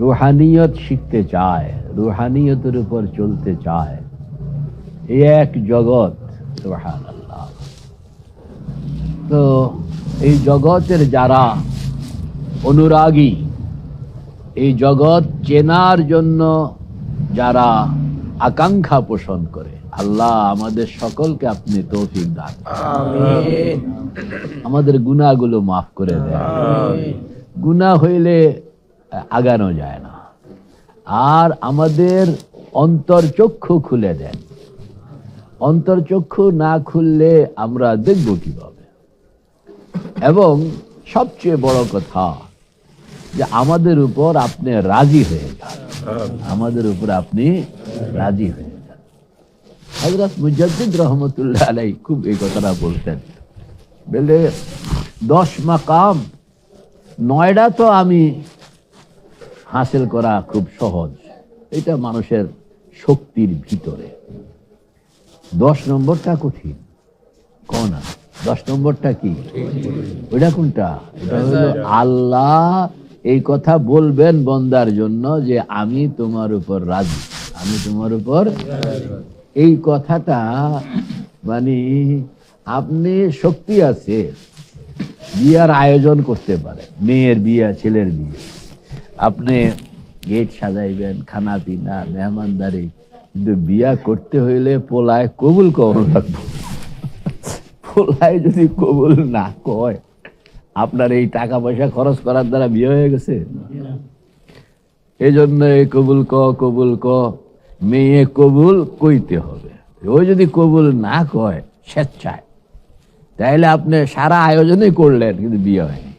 রুহানিয়ত শিখতে চায়, রুহানিয়তের উপর চলতে চায়, এই এক জগৎ। সুবহানাল্লাহ। তো এই জগতের যারা অনুরাগী, এই জগৎ চেনার জন্য যারা আকাঙ্ক্ষা পোষণ করে, আল্লাহ আমাদের সকলকে আপনি তৌফিক দান আমিন। আমাদের গুনাহগুলো মাফ করে দেন। গুনাহ হইলে আগানো যায় না। আর আমাদের অন্তরচক্ষু খুলে দেন। অন্তরচক্ষু না খুললে আমরা দেখব কিভাবে? এবং সবচেয়ে বড় কথা যে আমাদের উপর আপনি রাজি হয়ে যান, আমাদের উপর আপনি রাজি হয়ে যান। হযরত মুজাদ্দিদ রহমতুল্লাহ আলাইহি খুব এই কথাটা বলতেন, বলে 10 মাকাম 9টা তো আমি হাসিল করা খুব সহজ, এটা মানুষের শক্তির ভিতরে। 10 নম্বরটা কঠিন। কোন 10 নম্বরটা কি? ওইটা কোনটা? এটা হলো আল্লাহ এই কথা বলবেন বন্দার জন্য যে আমি তোমার উপর রাজি, আমি তোমার উপর। এই কথাটা মানে আপনি শক্তি আছে, বিয়ার আয়োজন করতে পারে, মেয়ের বিয়া, ছেলের বিয়ে, আপনি গেট সাজাইবেন, খানা পিনা, মেহমানদারি, কিন্তু বিয়া করতে হইলে পোলায় কবুল কবুল লাগবে। পোলায় যদি কবুল না কয়, আপনার এই টাকা পয়সা খরচ করার দ্বারা বিয়ে হয়ে গেছে। এই জন্য কবুল কবুল মেয়ে কবুল কইতে হবে। ওই যদি কবুল না কয় স্বেচ্ছায়, তাইলে আপনি সারা আয়োজনই করলেন কিন্তু বিয়ে হয়নি।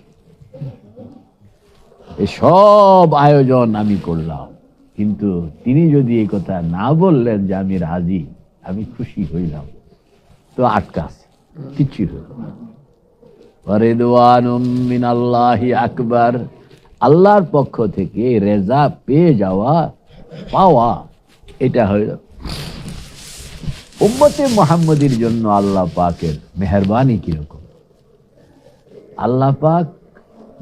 এই সব আয়োজন আমি করলাম, কিন্তু তিনি যদি এই কথা না বললেন যে আমি রাজি, আমি খুশি হইলাম, তো আটকা আছে, কিচ্ছু হইল না। রিদওয়ানুম মিনাল্লাহি আকবার, আল্লাহর পক্ষ থেকে রেজা পেয়ে যাওয়া, পাওয়া, এটা হইল উম্মতে মুহাম্মদীর জন্য আল্লাহ পাকের মেহেরবানি কিরকম। আল্লাহ পাক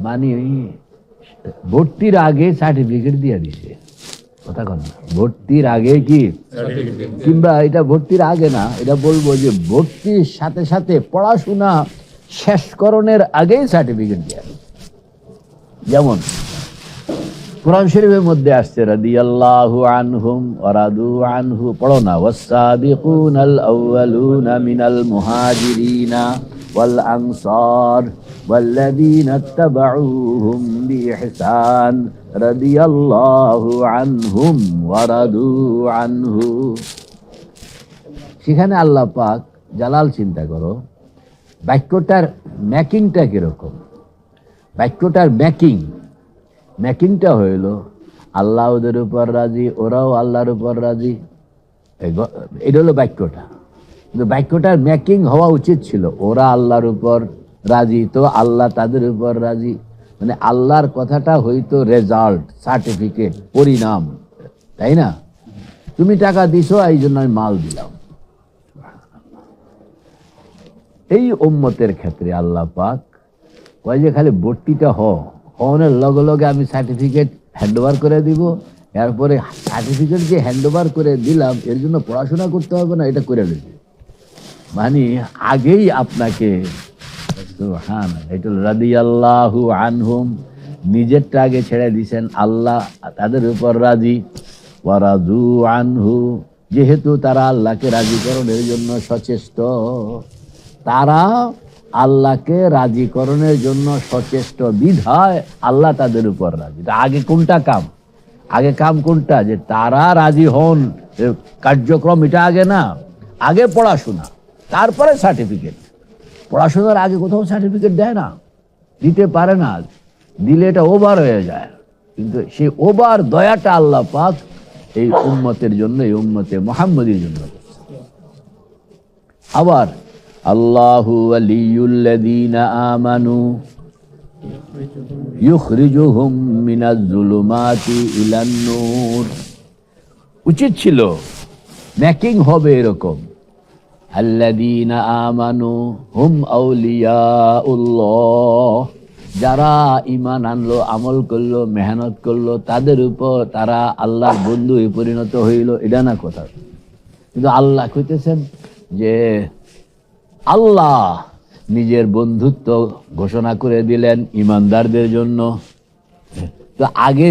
মানে ভর্তির আগে সার্টিফিকেট দিয়ে দিছে। কথা কন, ভর্তির আগে কি, কিংবা এটা ভর্তির আগে না, এটা বলবো যে ভর্তির সাথে সাথে পড়াশোনা শেষকরণের আগেই সার্টিফিকেট দেয়া। যেমন কুরআন শরীফের মধ্যে আসছে রাদিয়াল্লাহু আনহুম ওয়া রাদু আনহু, পড়ো না, ওয়াস-সাবিকুনাল আউয়ালুনা মিনাল মুহাজিরিনা ওয়াল আনসার ওয়াল্লাযীনা ইত্তাবাউহুম বিইহসান রাদিয়াল্লাহু আনহুম ওয়া রাদু আনহু। সেখানে আল্লাহ পাক জালাল, চিন্তা করো বাক্যটার মেকিংটা কিরকম। বাক্যটার মেকিংটা হইল আল্লাহ ওদের উপর রাজি, ওরাও আল্লাহর উপর রাজি। এটা হলো বাক্যটা, কিন্তু বাক্যটার মেকিং হওয়া উচিত ছিল ওরা আল্লাহর উপর রাজি, তো আল্লাহ তাদের উপর রাজি। মানে আল্লাহর কথাটা হইতো রেজাল্ট, সার্টিফিকেট, পরিণাম, তাই না? তুমি টাকা দিছো, এই জন্য আমি মাল দিলাম। এই উম্মতের ক্ষেত্রে আল্লাহ পাক কয় যে খালি ভর্তিটা হওয়ার লগে লগে আমি সার্টিফিকেট হ্যান্ড ওভার করে দিব। এরপরে সার্টিফিকেট যে হ্যান্ড ওভার করে দিলাম, এর জন্য পড়াশোনা করতে হবে না, এটা করে দিবে। মানে আগেই আপনাকে রাদিয়াল্লাহু আনহুম, নিজেরটা আগে ছেড়ে দিয়েছেন, আল্লাহ তাদের উপর রাজি। ওয়া রাদু আনহু, যেহেতু তারা আল্লাহকে রাজিকরণের জন্য সচেষ্ট, তারা আল্লাহকে রাজিকরণের জন্য সচেষ্ট বিধায় আল্লাহ তাদের উপর রাজি। আগে কোনটা কাম? আগে কাম কোনটা? যে তারা রাজি হন, কার্যক্রম, এটা আগে না, আগে পড়াশোনা, তারপরে সার্টিফিকেট। পড়াশোনার আগে কোথাও সার্টিফিকেট দেয় না, দিতে পারে না, দিলে এটা ওভার হয়ে যায়। কিন্তু সেই ওভার দয়াটা আল্লাহ পাক এই উম্মতের জন্য, এই উম্মতে মুহাম্মদীর জন্য। আবার আল্লাহু ওয়ালিয়ুল্লাযীনা আমানু ইউখরিজুহুম মিনাজ যুলুমাতি ইলান নূর। উচিত ছিল মেকিং হবে এরকম, আল্লাযীনা আমানু হুম আউলিয়াউল্লাহ, যারা ঈমান আনলো, আমল করলো, মেহনত করলো, তাদের উপর তারা আল্লাহর বন্ধু পরিণত হইল, এটা না কথা। কিন্তু আল্লাহ কইতেছেন যে আল্লাহ নিজের বন্ধুত্ব ঘোষণা করে দিলেন ঈমানদারদের জন্য। তো আগে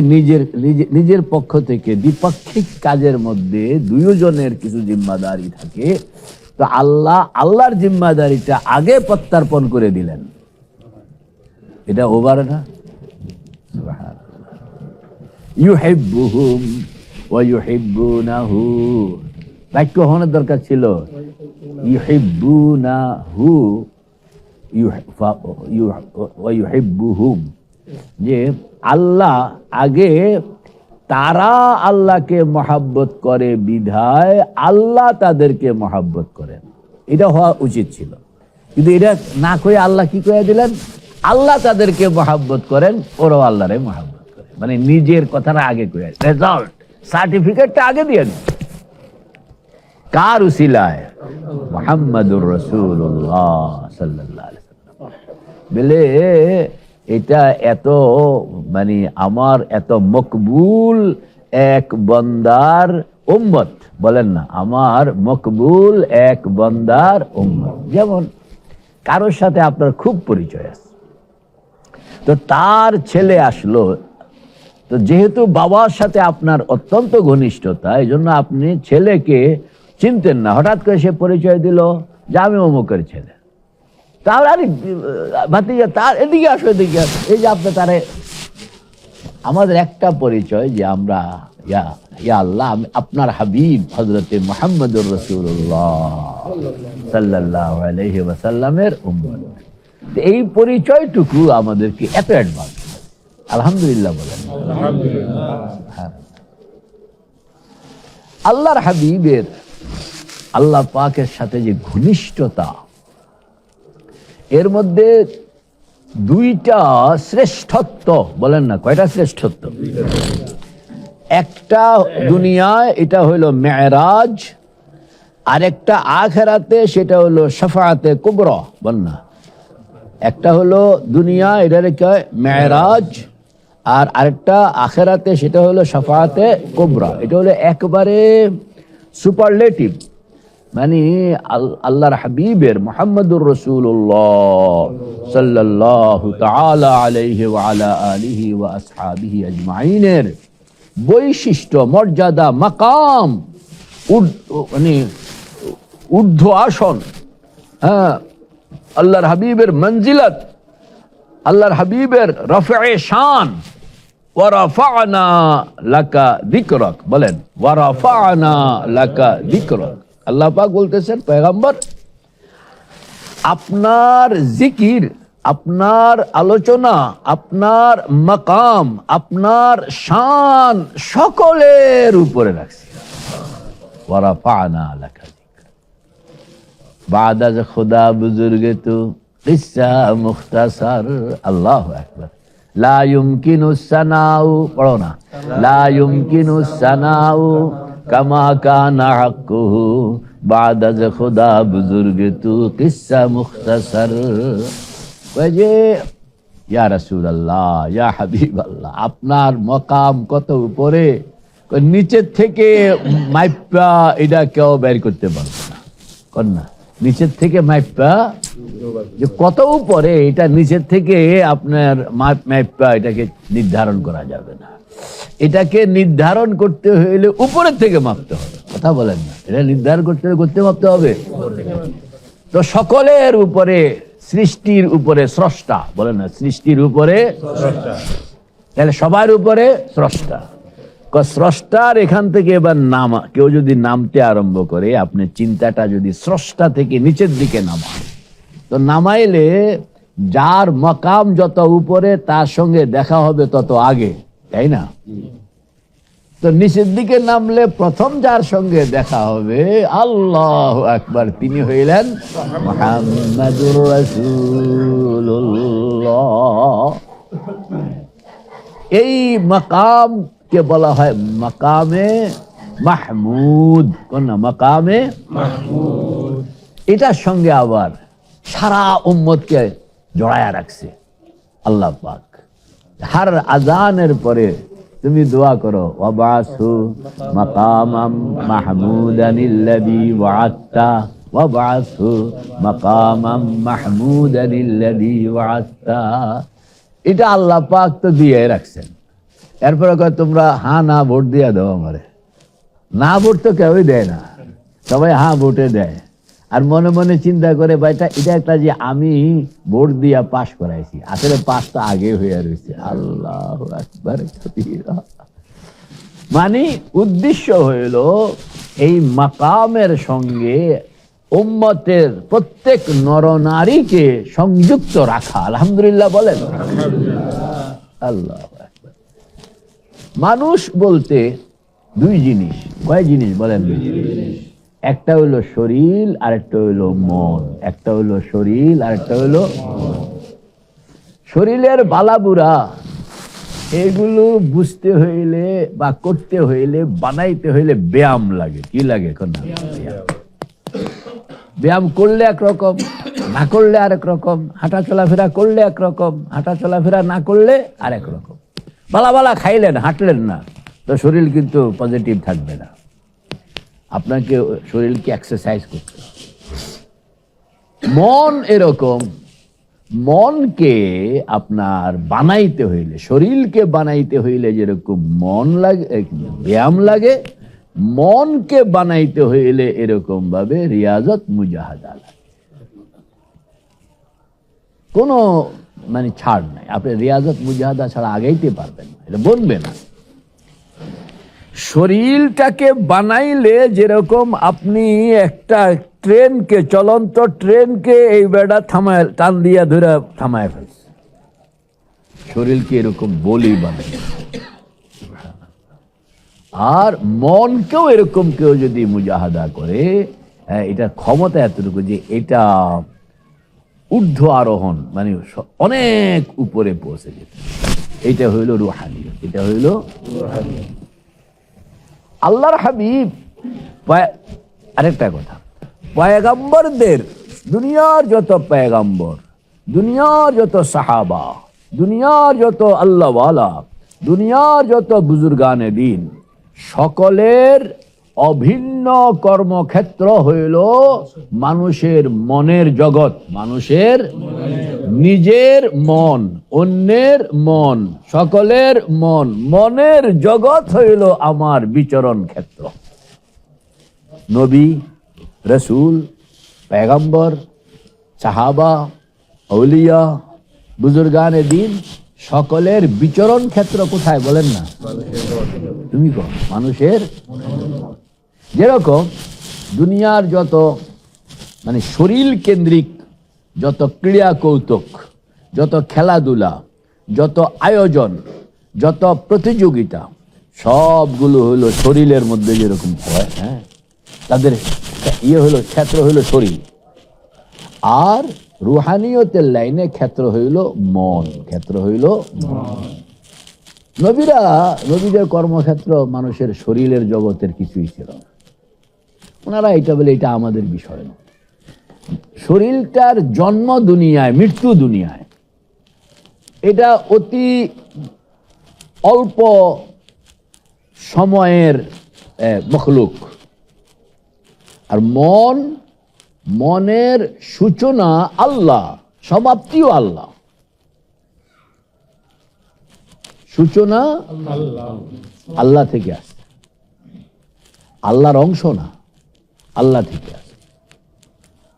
নিজের পক্ষ থেকে দ্বিপাক্ষিক কাজের মধ্যে দুইজনের কিছু জিম্মাদারি থাকে, তো আল্লাহর জিম্মাদারিটা আগে প্রত্যার্পণ করে দিলেন। এটা ওভার না? ইউহিব্বুহুম ওয়া ইউহিব্বুনাহু, বাক্য হওয়ার দরকার ছিল ইউহিব্বুনাহু ওয়া ইউহিব্বুহুম, যে আল্লাহ আগে তারা আল্লাহকে মহাব্বত করে বিধায় আল্লাহ তাদেরকে মহাব্বত করেন, এটা হওয়া উচিত ছিল। কিন্তু এটা না কয়ে আল্লাহ কি করে দিলেন, আল্লাহ তাদেরকে মহাব্বত করেন, ওরাও আল্লাহরে মহাব্বত করে। মানে নিজের কথাটা আগে করে, রেজাল্ট সার্টিফিকেটটা আগে দিয়ে দিন। কার উসিলায়? মুহাম্মাদুর রাসূলুল্লাহ সাল্লাল্লাহু আলাইহি ওয়াসাল্লাম। বলে এটা এত মানে আমার এত মকবুল এক বান্দার উম্মত, বলেন না, আমার মকবুল এক বান্দার উম্মত। যেমন কারোর সাথে আপনার খুব পরিচয় আছে, তো তার ছেলে আসলো, তো যেহেতু বাবার সাথে আপনার অত্যন্ত ঘনিষ্ঠতা, এই জন্য আপনি ছেলেকে চিনতেন না, হঠাৎ করে সে পরিচয় দিল যে আমি অমুকের ছেলে। তাহলে আরে ভাতিজা তার এদিকে আসো, এদিকে আসো, এই যে আপনি তারে, আমাদের একটা পরিচয় যে আমরা ইয়া আল্লাহ আমি আপনার হাবিব হযরতে মুহাম্মদুর রাসূলুল্লাহ সাল্লাল্লাহু আলাইহি ওয়াসাল্লামের উম্মত। এই পরিচয়টুকু আমাদেরকে এত অ্যাডভান্স, আলহামদুলিল্লাহ বলেন। হ্যাঁ, আল্লাহর হাবিবের আল্লাহ পাকের সাথে যে ঘনিষ্ঠতা, এর মধ্যে দুইটা শ্রেষ্ঠত্ব, বলেন না, কয়টা শ্রেষ্ঠত্ব? একটা দুনিয়ায় এটা হইল মেরাজ, আর একটা আখিরাতে সেটা হলো শাফাআতে কুবরা, বল না। একটা হলো দুনিয়া, এটা কয় মেরাজ, আর আরেকটা আখিরাতে সেটা হলো শাফাআতে কুবরা। এটা হলো একবারে সুপারলেটিভ, মানে আল্লাহর হাবিবের মুহাম্মদুর রাসূলুল্লাহ সাল্লাল্লাহু তাআলা আলাইহি ওয়া আলা আলিহি ওয়া আসহাবিহি আজমাইনের বৈশিষ্ট্য, মর্যাদা, মাকাম, মানে ঊর্ধ্ব আসন, হ্যাঁ, আল্লাহর হাবিবের মঞ্জিলত, আল্লাহর হাবিবের রফে শান। ওয়া রাফা'না লাকা যিকরাক, বলেন ওয়া রাফা'না লাকা যিকরাক। আল্লাহ পাক বলতেছেন, পয়গম্বর আপনার জিকির, আপনার আলোচনা, আপনার মাকাম, আপনার শান সকলের উপরে রাখছি। ওয়া রাফা'না লাকা যিকরাক। বাদা যে খুদা বুজুর্গে তো কিসসা মুখতাসার, আল্লাহু আকবার। লা ইউমকিনুস সানাউ, পড়ো না, লা ইউমকিনুস সানাউ কামা কানা হাক্কুহু বাদা যে খুদা বুজুর্গে তু কিসসা মুখতাসার। কয় যে ইয়া রাসূলুল্লাহ, ইয়া হাবিবাল্লাহ, আপনার মকাম কত উপরে, নিচের থেকে মাইপা এটা কেউ বের করতে পারবে না। কর না, নিচের থেকে মাইপা যে কত উপরে, এটা নিচের থেকে আপনার মাইপা এটাকে নির্ধারণ করা যাবে না। এটাকে নির্ধারণ করতে হইলে উপরের থেকে মাপতে হবে, কথা বলেন না, এটা নির্ধারণ করতে হলে করতে মাপতে হবে। তো সকলের উপরে, সৃষ্টির উপরে স্রষ্টা, বলেন না, সৃষ্টির উপরে তাহলে সবার উপরে স্রষ্টা। স্রষ্টার এখান থেকে এবার নামা, কেউ যদি নামতে আরম্ভ করে, আপনি চিন্তাটা যদি স্রষ্টা থেকে নিচের দিকে নামান, তো নামাইলে যার মকাম যত উপরে তার সঙ্গে দেখা হবে তত আগে, তাই না? তো নিচের দিকে নামলে প্রথম যার সঙ্গে দেখা হবে, আল্লাহু আকবার, তিনি হইলেন মুহাম্মাদুর রাসূলুল্লাহ। এই মাকাম কে বলা হয় মাকামে মাহমুদ, কোন না, মাকামে মাহমুদ। এটার সঙ্গে আবার সারা উম্মতকে জড়ায়া রাখছে। আল্লাহ পাক হার আজানের পরে তুমি দোয়া করো, ওয়াবাসু মাকামাম মাহমুদানিল্লাযী ওয়া'আদতা, ওয়াবাসু মাকামাম মাহমুদানিল্লাযী ওয়া'আদতা। এটা আল্লাহ পাক তো দিয়ে রাখছেন। এরপরে কয় তোমরা হ্যাঁ না ভোট দিয়া দাও আমারে। না ভোট তো কেউই দেয় না, সবাই হ্যাঁ ভোটে দেয়। আর মনে মনে চিন্তা করে ভাইটা এটা একটা যে আমি ভোট দিয়া পাশ করাইছি, আসলে পাশ তো আগে হয়ে রয়েছে। আল্লাহু আকবার কবীরা। মানে উদ্দেশ্য হইল এই মাকামের সঙ্গে উম্মতের প্রত্যেক নরনারীকে সংযুক্ত রাখা। আলহামদুলিল্লাহ বলেন। আল্লাহু আকবার। মানুষ বলতে দুই জিনিস, কয় জিনিস বলেন? একটা হইলো শরীর আর একটা হইলো মন। একটা হইলো শরীর আর একটা হইলো শরীরের বালাবুরা। এগুলো বুঝতে হইলে বা করতে হইলে বানাইতে হইলে ব্যায়াম লাগে। কি লাগে? এখন ব্যায়াম করলে একরকম, না করলে আরেক রকম। হাঁটা চলাফেরা করলে একরকম, হাঁটা চলাফেরা না করলে আরেক রকম। বালা বালা খাইলেন, হাঁটলেন না, তো শরীর কিন্তু পজিটিভ থাকবে না। আপনাকে শরীরকে এক্সারসাইজ করতে হবে। মন এরকম, মনকে আপনার বানাইতে হইলে, শরীরকে বানাইতে হইলে যেরকম মন লাগে, ব্যায়াম লাগে, মনকে বানাইতে হইলে এরকম ভাবে রিয়াজত মুজাহাদা লাগে। কোনো মানে ছাড় নাই। আপনি রিয়াজত মুজাহাদা ছাড়া আগাইতে পারবেন না, এটা বলবে না। শরীরটাকে বানাইলে যেরকম আপনি একটা ট্রেনকে, চলন্ত ট্রেনকে এই বেড়া থামায়, টান দিয়া ধরে থামায় ফেলছে, শরীরকে এরকম বলি বানাই। আর মনকেও এরকম কেউ যদি মুজাহাদা করে, এটা ক্ষমতা এতটুকু যে এটা ঊর্ধ্ব আরোহণ, মানে অনেক উপরে পৌঁছে যেতে। এটা হইল রুহানিয়ত, এটা হইল আল্লাহর হাবিব। আরেকটা কথা, পয়গম্বরদের, দুনিয়ার যত পয়গম্বর, দুনিয়ার যত সাহাবা, দুনিয়ার যত আল্লাহওয়ালা, দুনিয়ার যত বুজুর্গানে দিন, সকলের অভিন্ন কর্মক্ষেত্র হইল মানুষের মনের জগৎ। মানুষের নিজের মন, অন্যের মন, সকলের মন, মনের জগৎ হইল আমার বিচরণ ক্ষেত্র। নবী, রসুল, পয়গম্বর, সাহাবা, আউলিয়া, বুজুর্গানে দিন, সকলের বিচরণ ক্ষেত্র কোথায় বলেন না? তুমি কর মানুষের। যেরকম দুনিয়ার যত মানে শরীর কেন্দ্রিক যত ক্রীড়া কৌতুক, যত খেলাধুলা, যত আয়োজন, যত প্রতিযোগিতা, সবগুলো হলো শরীরের মধ্যে যেরকম হয়। হ্যাঁ, তাদের ইয়ে হলো ক্ষেত্র হইল শরীর। আর রুহানিয়তের লাইনে ক্ষেত্র হইল মন, ক্ষেত্র হইল নবীরা, নবীদের কর্মক্ষেত্র মানুষের শরীরের জগতের কিছুই ছিল না। ওনারা এটা বলে এটা আমাদের বিষয় না। শরীরটার জন্ম দুনিয়ায়, মৃত্যু দুনিয়ায়, এটা অতি অল্প সময়ের মখলুক। আর মন, মনের সূচনা আল্লাহ, সমাপ্তিও আল্লাহ। সূচনা আল্লাহ থেকে আসে, আল্লাহর অংশ না, আল্লাহ থেকে আসে।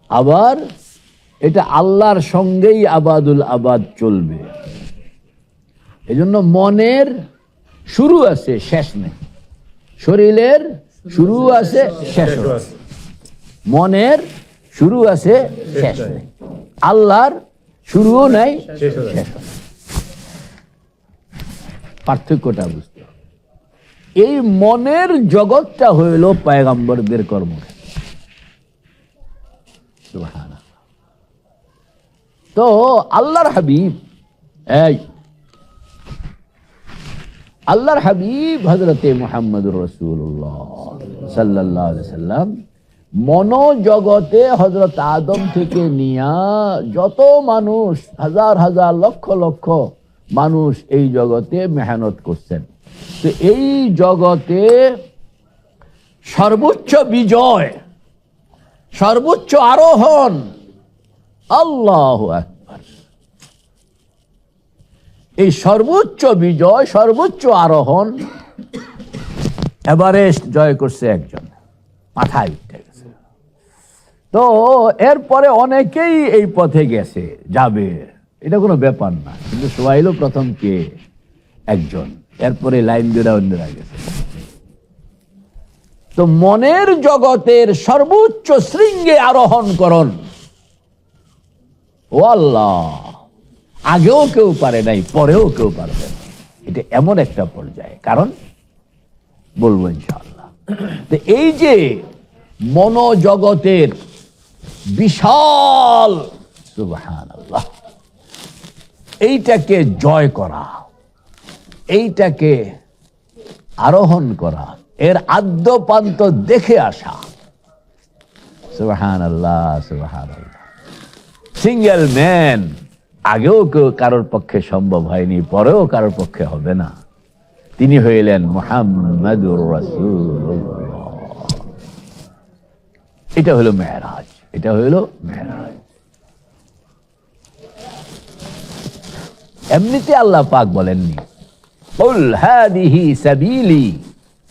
আবার এটা আল্লাহর সঙ্গেই আবাদুল আবাদ চলবে। এজন্য মনের শুরু আছে, শেষ নেই। শরীরের শুরু আছে, শেষ আছে। মনের শুরু আছে, শেষ নেই। আল্লাহর শুরুও নাই, শেষ নেই। পার্থক্যটা বুঝতে হবে। এই মনের জগৎটা হইল পয়গম্বরদের কর্মক্ষেত্র। সুবহানাল্লাহ। তো আল্লাহর হাবিব, এই আল্লাহর হাবিব হযরতে মুহাম্মদুর রাসূলুল্লাহ সাল্লাল্লাহু আলাইহি সাল্লাম মনোজগতে হযরত আদম থেকে নিয়া যত মানুষ, হাজার হাজার লক্ষ লক্ষ মানুষ এই জগতে মেহনত করছেন, তো এই জগতে সর্বোচ্চ বিজয়, সর্বোচ্চ আরোহণ আল্লাহু আকবার। এই সর্বোচ্চ বিজয়, সর্বোচ্চ আরোহণ এভারেস্ট জয় করছে একজন, মাথায় উঠে গেছে। তো এরপরে অনেকেই এই পথে গেছে, যাবে, এটা কোনো ব্যাপার না, কিন্তু সোহাইল প্রথম কে? একজন, এরপরে লাইন ধরে অন্যরা গেছে। তো মনের জগতের সর্বোচ্চ শৃঙ্গে আরোহণ করুন ও আল্লাহ, আগেও কেউ পারে নাই, পরেও কেউ পারবে না। এটা এমন একটা পর্যায়ে, কারণ বলবো ইনশাআল্লাহ। তো এই যে মনোজগতের বিশাল, সুবহানাল্লাহ, এইটাকে জয় করা, এইটাকে আরোহণ করা, এর আদ্যপান্ত দেখে আসা, সুবহানাল্লাহ সুবহানাল্লাহ। সিঙ্গেল ম্যান আগেও কেউ কারোর পক্ষে সম্ভব হয়নি, পরেও কারোর পক্ষে হবে না। তিনি হইলেন মুহাম্মাদুর রাসূলুল্লাহ। এটা হলো মেরাজ, এটা হলো মেরাজ। এমনিতে আল্লাহ পাক বলেননি কুল হাদিহি সাবিলি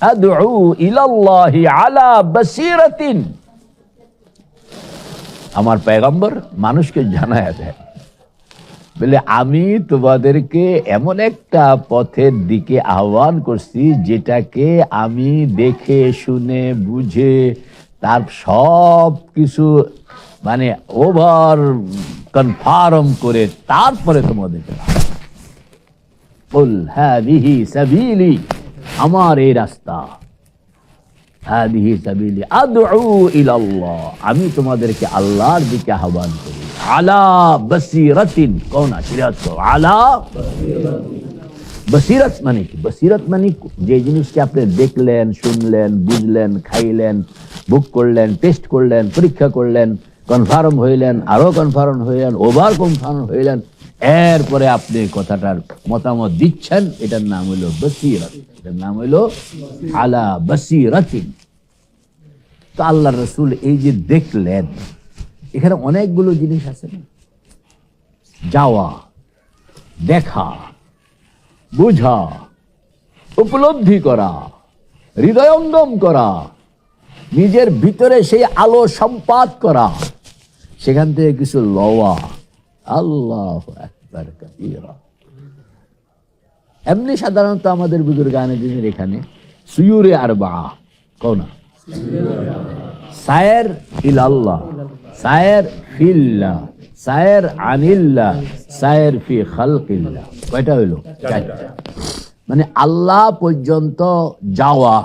আদউ ইলাল্লাহি আলা বাসীরাতিন। আমার পয়গম্বর মানুষকে জানায় দেয়, বলে আমি তোমাদেরকে এমন একটা পথের দিকে আহ্বান করছি যেটাকে আমি দেখে শুনে বুঝে তার সব কিছু মানে ওভার কনফার্ম করে তারপরে তোমাদেরকে কুল হাদিহি সাবিলি, আমার এই রাস্তা, হাদিহি সাবিলি আদউ ইলাল্লাহ, আমি তোমাদেরকে আল্লাহর দিকে আহ্বান করি, আলা বাসীরাতিন, কোন আশিরাত, আলা বসিরত মানে কি? বসিরত মানে যে জিনিসটা আপনি দেখলেন, শুনলেন, বুঝলেন, খাইলেন, বুক করলেন, টেস্ট করলেন, পরীক্ষা করলেন, কনফার্ম হইলেন, আরো কনফার্ম হইলেন, ওভার কনফার্ম হইলেন, এরপরে আপনি কথাটার মতামত দিচ্ছেন, এটার নাম হইল বসিরত, এটার নাম হইল আলা বসিরাতিন। তো আল্লাহ রাসূল এই যে দেখলেন, এখানে অনেকগুলো জিনিস আছে না, যাওয়া, দেখা, বুঝা, উপলব্ধি করা, হৃদয়ঙ্গম করা, নিজের ভিতরে সেই আলো সম্পাদ করা, সেখান থেকে কিছু লওয়া, আল্লাহু আকবার কাবীরা। এমনি সাধারণত আমাদের বুজুর্গানে দিনের এখানে সুয়ুরে আরবা, কোনা সায়ের ইলাল্লাহ, সায়ের ফিল্লাহ, সায়ের আনিল্লাহ, সায়ের ফি খালকিল্লাহ। কয়টা হইল? চারটা। মানে আল্লাহ পর্যন্ত যাওয়া।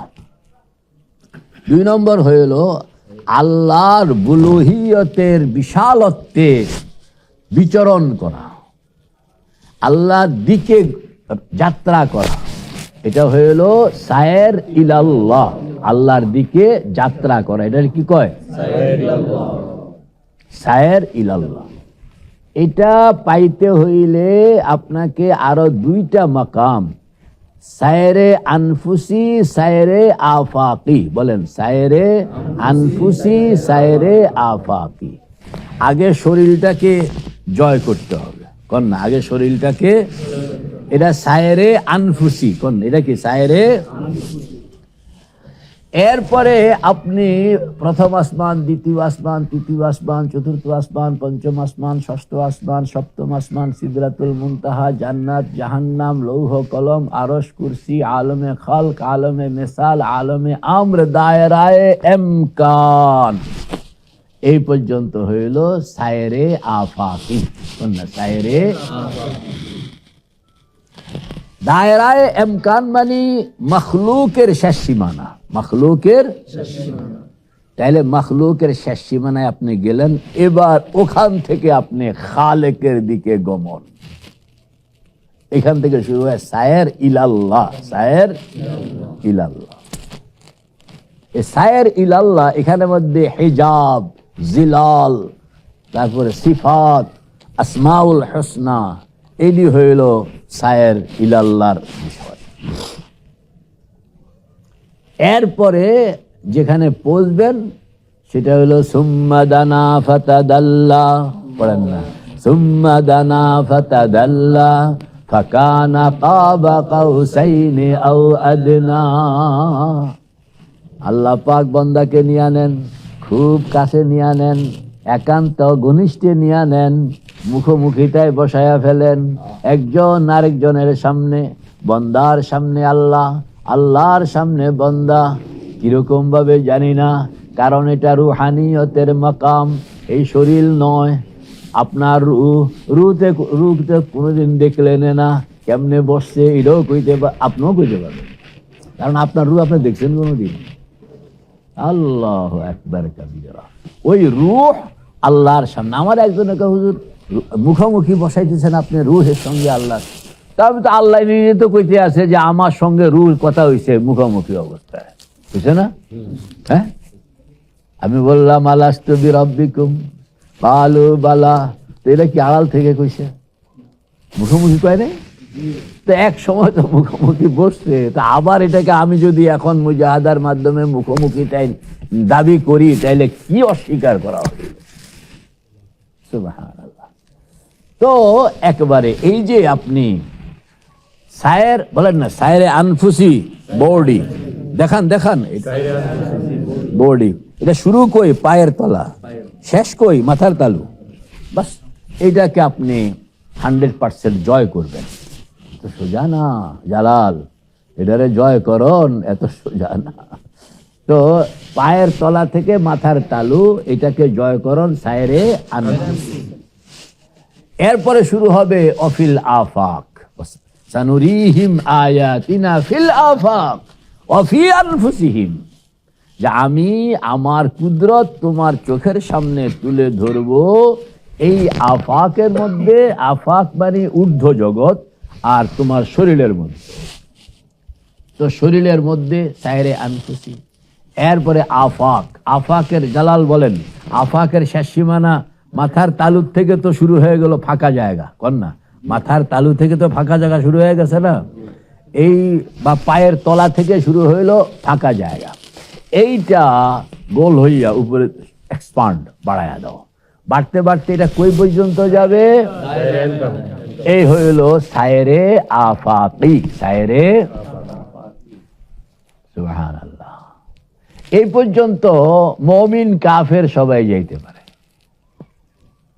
2 নম্বর হইল আল্লাহর বুলুহিয়তের বিশালত্বে বিচরণ করা, আল্লাহর দিকে যাত্রা করা, এটা হইল সায়ের ইলাল্লাহ, আল্লাহর দিকে যাত্রা করা। এটা কি কয়? সায়ের ইলাল্লাহ। এটা পাইতে হইলে আপনাকে আরো 2টা মাকাম, সায়রে আনফুসি, সায়রে আফাকি। বলেন সায়রে আনফুসি, সায়রে আফাকি। আগে শরীরটাকে জয় করতে হবে, কোন না, আগে শরীরটাকে, এটা সায়রে আনফুসি, কোন এটা কি? সায়রে। এরপরে আপনি প্রথম আসমান, দ্বিতীয় আসমান, তৃতীয় আসমান, চতুর্থ আসমান, পঞ্চম আসমান, ষষ্ঠ আসমান, সপ্তম আসমান, সিদরাতুল মুনতাহা, জান্নাত, জাহান্নাম, লৌহ কলম, আরশ, কুরসি, আলমে খালক, আলমে মিসাল, আলমে আমর, দায়রায়ে ইমকান, এই পর্যন্ত হইল সায়রে আফাকি। সায়রে দায়রায়ে ইমকান মানে মখলুকের শেষ সীমানা, মখলুকের তাহলে মখলুকের শেষ সীমানায় আপনি গেলেন, এবার ওখান থেকে আপনি খালেকের দিকে গমন। এখান থেকে শুরু হয় সায়ের ইলাল্লাহ, সায়ের ইলাল্লাহ। সায়ের ইলাল্লাহ এখানের মধ্যে হিজাব, জিলাল, তারপরে সিফাত, আসমাউল হোসনা, এটি হইল সায়ের ইলাল্লাহর বিষয়। এরপরে যেখানে পৌঁছবেন সেটা হলো সুম্মা দানা ফাতাদাল্লা, পড়েন না, সুম্মা দানা ফাতাদাল্লা ফাকানা কাবা কাউসাইনি আও আদনা। আল্লাহ পাক বান্দাকে নিয়ে নেন, খুব কাছে নিয়ে নেন, একান্ত ঘনিষ্ঠে নিয়ে নেন, মুখোমুখিতায় বসায়া ফেলেন, একজন আরেকজনের সামনে, বান্দার সামনে আল্লাহ, আল্লাহর সামনে বান্দা। কিরকম ভাবে জানি না, কারণ এটা রুহানিয়তের মাকাম, এই শরীর নয়। আপনার রুতে কোনোদিন দেখলেন না কেমনে বসছে, এটাও কইতে আপনিও কইতে পারবেন, কারণ আপনার রু আপনি দেখছেন কোনোদিন। আল্লাহু আকবার কাবীরা। ওই রূহ আল্লাহর সামনে। আমার একজন হুজুর মুখোমুখি বসাইতেছেন আপনি রুহের সঙ্গে আল্লাহ, তবে তো আল্লাহ নিজে তো কইতে আছে যে আমার সঙ্গে রুহ কথা হইছে মুখোমুখি অবস্থায়, বুঝছে না? হ্যাঁ, আমি বললাম আলাস্তু বিরাব্বিকুম কালু বালা, তো এটা কি আড়াল থেকে কইছে? মুখোমুখি কয় নাই তো? এক সময় তো মুখোমুখি বসছে, তা আবার এটাকে আমি যদি এখন মুজাহাদার মাধ্যমে মুখোমুখি তাই দাবি করি, তাইলে কি অস্বীকার করা হবে? সুবহানাল্লাহ। তো একবারে এই যে আপনি সায়ের বলেন না, সায়েরে আনফুসি বডি, দেখান দেখান বডি, এটা শুরু কই পায়ের তলা, শেষ কই মাথার তালু, বাস এইটাকে আপনি 100% জয় করবেন। তো সোজা না জালাল, এটারে জয় করন, এত সোজা না। তো পায়ের তলা থেকে মাথার তালু, এটাকে জয় করন সায়েরে আনফুসি। এরপরে শুরু হবে অফিল আফাক, সানুরিহিম আয়াতিনা ফিল আফাক ওয়াফি আনফুসিহিম, যে আমি আমার কুদরত তোমার চোখের সামনে তুলে ধরবো এই আফাকের মধ্যে। আফাক মানে ঊর্ধ্ব জগৎ, আর তোমার শরীরের মধ্যে। তো শরীরের মধ্যে সায়রে আনফুসি, এরপরে আফাক। আফাকের জালাল বলেন, আফাকের শেষ সীমানা মাথার তালুর থেকে তো শুরু হয়ে গেল ফাঁকা জায়গা, কন্যা মাথার তালু থেকে তো ফাঁকা জায়গা শুরু হয়ে গেছে না, এই বা পায়ের তলা থেকে শুরু হইলো ফাঁকা জায়গা। এইটা গোল হইয়া উপরে এক্সপান্ড, বাড়াইয়া দাও, বাড়তে বাড়তে এটা কই পর্যন্ত যাবে? এই হইল সায়রে আফাকি, সায়রে সুবহানাল্লাহ। এই পর্যন্ত মুমিন কাফের সবাই যাইতে পারে,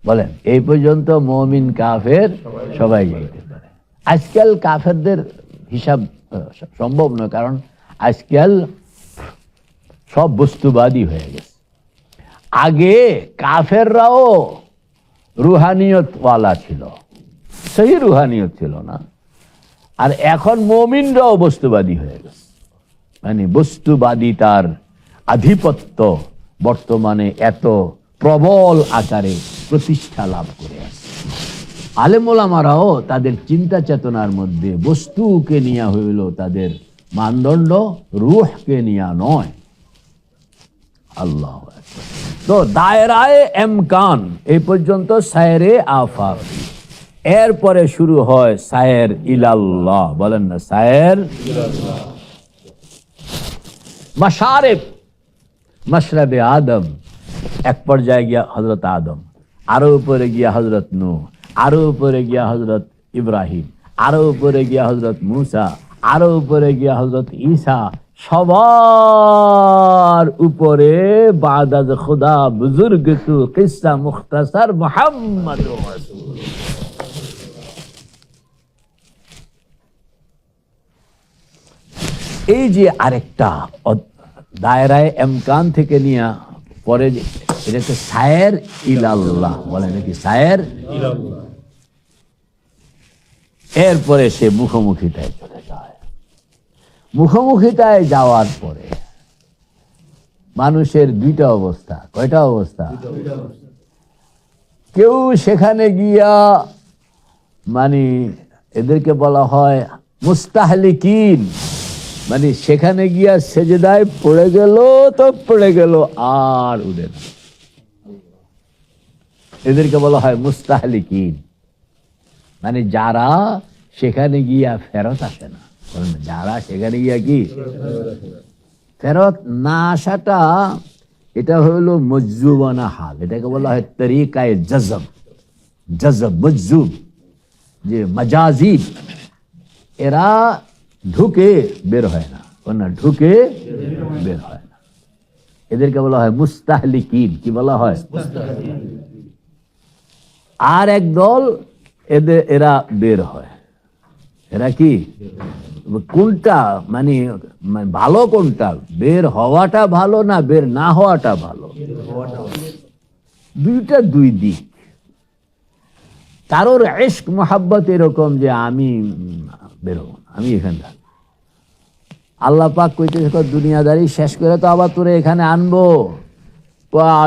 বলেন এই পর্যন্ত মুমিন কাফের সবাই যাইতে পারে। আজকাল কাফেরদের হিসাব সম্ভব নয়, কারণ আজকাল সব বস্তুবাদী হয়ে গেছে। আগে কাফেররাও রুহানিয়ত ওয়ালা ছিল, সেই রুহানিয়ত ছিল না। আর এখন মুমিনরাও বস্তুবাদী হয়ে গেছে, মানে বস্তুবাদিতার আধিপত্য বর্তমানে এত প্রবল আকারে প্রতিষ্ঠা লাভ করে আছে। আলেম ওলামারাও তাদের চিন্তা চেতনার মধ্যে বস্তুকে নিয়ে হইল তাদের মানদণ্ড, রূহকে নিয়ে নয়। আল্লাহু আকবার। তো দায়রায়ে ইমকান এই পর্যন্ত সায়রে আফাক, এরপরে শুরু হয় সায়ের ইলাল্লাহ, বলেন না সায়ের ইলাল্লাহ। মাশারিব, মাশরাবে আদম, এক পর্যায়ে গিয়া হযরত আদম, আরো উপরে গিয়া হযরত নূহ, আরো উপরে গিয়া হযরত ইব্রাহিম, আরো উপরে গিয়া হযরত মুসা, আরো উপরে গিয়া হযরত ঈসা, সবার উপরে বাদাজ খুদা বুজুর্গ তু কিসসা মুখতাসার মুহাম্মদ রাসূল। এই যে আরেকটা দায়রায়ে ইমকান থেকে নিয়ে পরে এটাকে সায়ের ইলাল্লাহ বলে নাকি, সায়ের ইলাল্লাহ। এরপরে সে মুখোমুখিতায় চলে যায়। মুখোমুখিতায় যাওয়ার পরে মানুষের দুইটা অবস্থা, কয়টা অবস্থা? কেউ সেখানে গিয়া মানে এদেরকে বলা হয় মুস্তাহলিকিন, মানে সেখানে গিয়া সেজদায় পড়ে গেল তো পড়ে গেল, আর উঠে না। এদেরকে বলা হয় মুস্তাহলিকিন, মানে যারা সেখানে গিয়া ফেরত আসে না। যারা সেখানে গিয়া কি ফেরত না আসাটা, এটা হইল মজ্জুবানা হাল। এটাকে বলা হয় তরিকায়ে জজব, জজব মজ্জুব, যে মাজাজিব। এরা ঢুকে বের হয় না, ঢুকে বের হয় না। এদেরকে বলা হয় মুস্তাহলিকিন। কি বলা হয়? আর একদল এরা বের হয়। এরা কি কোনটা মানে ভালো কোনটা? বের হওয়াটা ভালো না বের না হওয়াটা ভালো? দুইটা দুই দিক। কারোর ইশক মোহাব্বত এরকম যে আমি বেরোবো না, আমি এখানে থাকবো। আল্লাহ পাক কইতেছে দুনিয়াদারি শেষ করে তো আবার তোরে এখানে আনবো।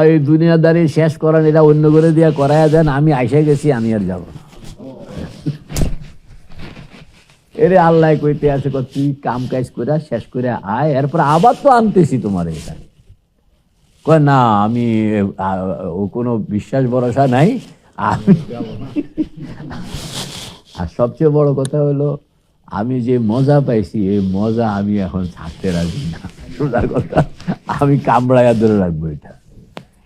এই দুনিয়াদারি শেষ করান, এটা অন্য করে দিয়া করাইয়া দেন, আমি আইসা গেছি, আমি আর যাবো না। এরে আল্লাহ কইতে আছে তুই কাম কাজ করে শেষ করে আয়, এরপর আবার তো আনতেছি তোমার এখানে। কয় না, আমি ও কোনো বিশ্বাস ভরসা নাই। আর সবচেয়ে বড় কথা হলো, আমি যে মজা পাইছি এই মজা আমি এখন ছাড়তে রাজি না। সোজা কথা, আমি কামড়াইয়া ধরে রাখবো এটা।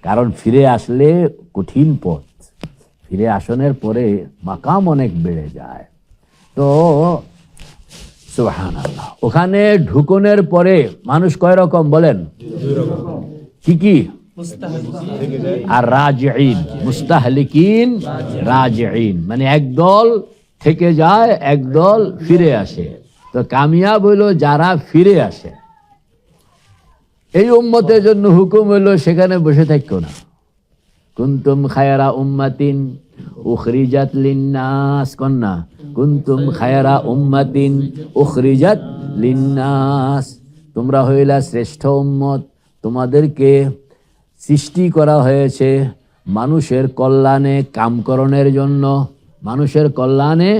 কারণ ফিরে আসলে কঠিন পথ, ফিরে আসনের পরে মাকাম অনেক বেড়ে যায়। তো সুবহানাল্লাহ, ওখানে ঢুকনের পরে মানুষ কয় রকম বলেন? কি কি? আর রাজিঈন, মুস্তাহলিকিন, রাজিঈন, মানে একদল থেকে যায়, একদল ফিরে আসে। তো কামিয়াব হইল যারা ফিরে আসে। এই উম্মতের জন্য হুকুম হইল সেখানে বসে থাকো না। কুনতুম খায়রা উম্মাতিন উখরিজাত লিন্নাস, কন্না কুনতুম খায়রা উম্মাতিন উখরিজাত লিন্নাস, তোমরা হইলা শ্রেষ্ঠ উম্মত, তোমাদেরকে সৃষ্টি করা হয়েছে মানুষের কল্যাণে, কামকরণের জন্য, মানুষের কল্যাণে।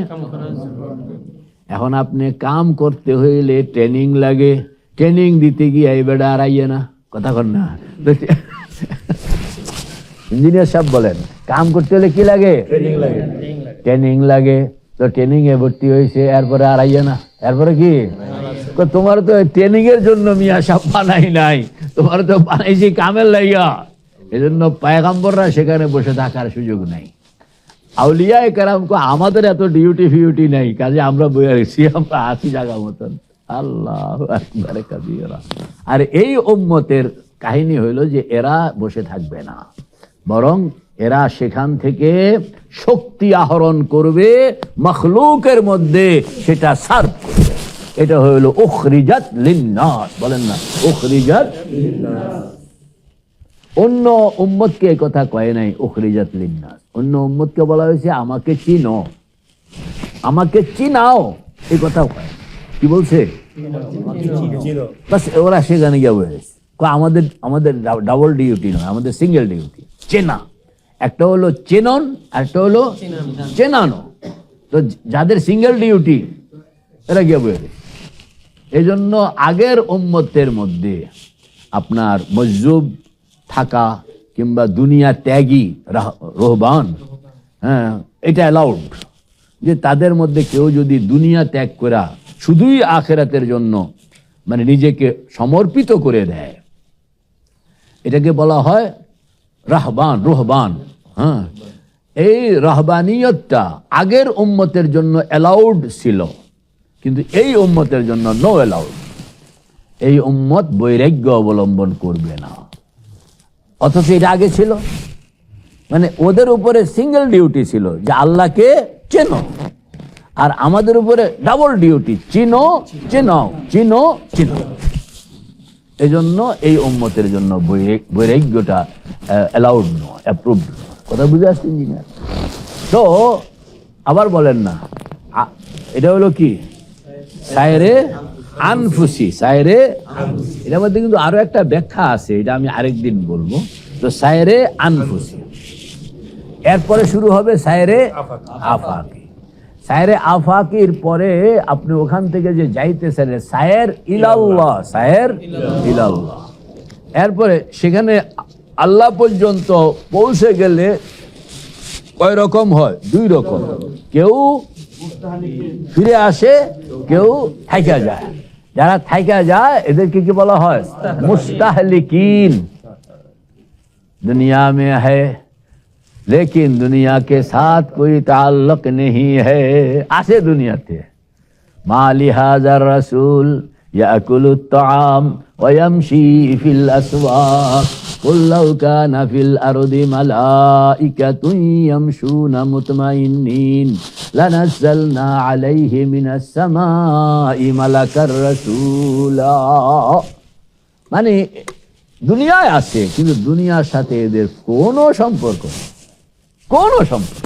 এখন আপনি কাম করতে হইলে ট্রেনিং লাগে, ট্রেনিং দিতে গিয়ে এই বেড়া আর আইয়ে না, কথা কন না। ইঞ্জিনিয়ার সাহেব বলেন, কাম করতে হলে কি লাগে? ট্রেনিং লাগে। তো ট্রেনিং এ ভর্তি হয়েছে, এরপরে আর আইয়ে না, এরপরে কি? তোমার তো ট্রেনিং এর জন্য মিয়া সাহেব বানাই নাই, তোমার তো বানাইছি কামের লাইয়া। এজন্য পয়গম্বররা সেখানে বসে থাকার সুযোগ নাই। আউলিয়ায়ে কেরাম আমাদের এত ডিউটি ফিউটি নাই, কাজে আমরা বইয়া গেছি, আমরা আছি জায়গা মতন। আল্লাহু আকবার কাবীরা। আর এই উম্মতের কাহিনী হইল যে এরা বসে থাকবে না, বরং এরা সেখান থেকে শক্তি আহরণ করবে, মখলুকের মধ্যে সেটা সার্ভ করবে। এটা হইল উখরিজাত লিন্নাস, বলেন না উখরিজাত লিন্নাস। অন্য উম্মতকে এই কথা কয় নাই উখরিজাত লিন্নাস। অন্য উম্মতকে বলা হয়েছে আমাকে চিনো, আমাকে চিনাও, এই কথা কয়। কি বলছে? বাস ওরা সেখানে গিয়ে বলেছে আমাদের আমাদের ডাবল ডিউটি নয়, আমাদের সিঙ্গেল ডিউটি, চেনা। একটা হলো চেনন, একটা হলো চেনানো। তো যাদের সিঙ্গেল ডিউটি এরা গিয়ে বলেছে। এই জন্য আগের উম্মতের মধ্যে আপনার মজজুব থাকা কিংবা দুনিয়া ত্যাগী রহবান, হ্যাঁ, এটা অ্যালাউড। যে তাদের মধ্যে কেউ যদি দুনিয়া ত্যাগ করা শুধুই আখিরাতের জন্য মানে নিজেকে সমর্পিত করে দেয়, এটাকে বলা হয় রাহবান, রুহবান। হ্যাঁ, এই রাহবানিয়তটা আগের উম্মতের জন্য অ্যালাউড ছিল, কিন্তু এই উম্মতের জন্য নো অ্যালাউড। এই উম্মত বৈরাগ্য অবলম্বন করবে না। অথচ এটা আগে ছিল, মানে ওদের উপরে সিঙ্গেল ডিউটি ছিল যে আল্লাহকে চেনো, আর আমাদের উপরে ডাবল ডিউটি, চিনো চেনাও, চিনো চিনো। এই জন্য এই উম্মতের জন্য বৈরাগ্যটা অ্যালাউড নয়, অ্যাপ্রুভড নয়। কথা বুঝে আসছে ইঞ্জিনিয়ার? তো আবার বলেন না, এটা হলো কি সায়রে আনফুসি, সায়রে। এটার মধ্যে কিন্তু আরো একটা ব্যাখ্যা আছে, এটা আমি আরেকদিন বলবো। তো সায়রে আনফুসি, এরপরে শুরু হবে সায়রে আফাকি। সায়রে আফাকির পরে আপনি ওখান থেকে যে যাইতেছেন সায়ের ইলাল্লাহ, সায়ের ইলাল্লাহ। এরপরে সেখানে আল্লাহ পর্যন্ত পৌঁছে গেলে কয় রকম হয়? দুই রকম। কেউ ফিরে আসে, কেউ থাইকা যায়। যারা থাইকা যায় এদেরকে কি বলা হয়? মুস্তাহলিকিন। दुनिया में है लेकिन दुनिया के साथ कोई ताल्लुक नहीं है। आसे दुनिया थे माली हाज़र रसूल याकुलु त्ताम व यमशी फिल अस्वाक कुल लौ काना फिल अर्दि मलाइकतुन यमशूना मुतमइन्नीन लनज़्ज़लना अलैहि मिनस समाई मलकर रसूला। माने দুনিয়ায় আছে কিন্তু দুনিয়ার সাথে এদের কোনো সম্পর্ক নেই, কোনো সম্পর্ক।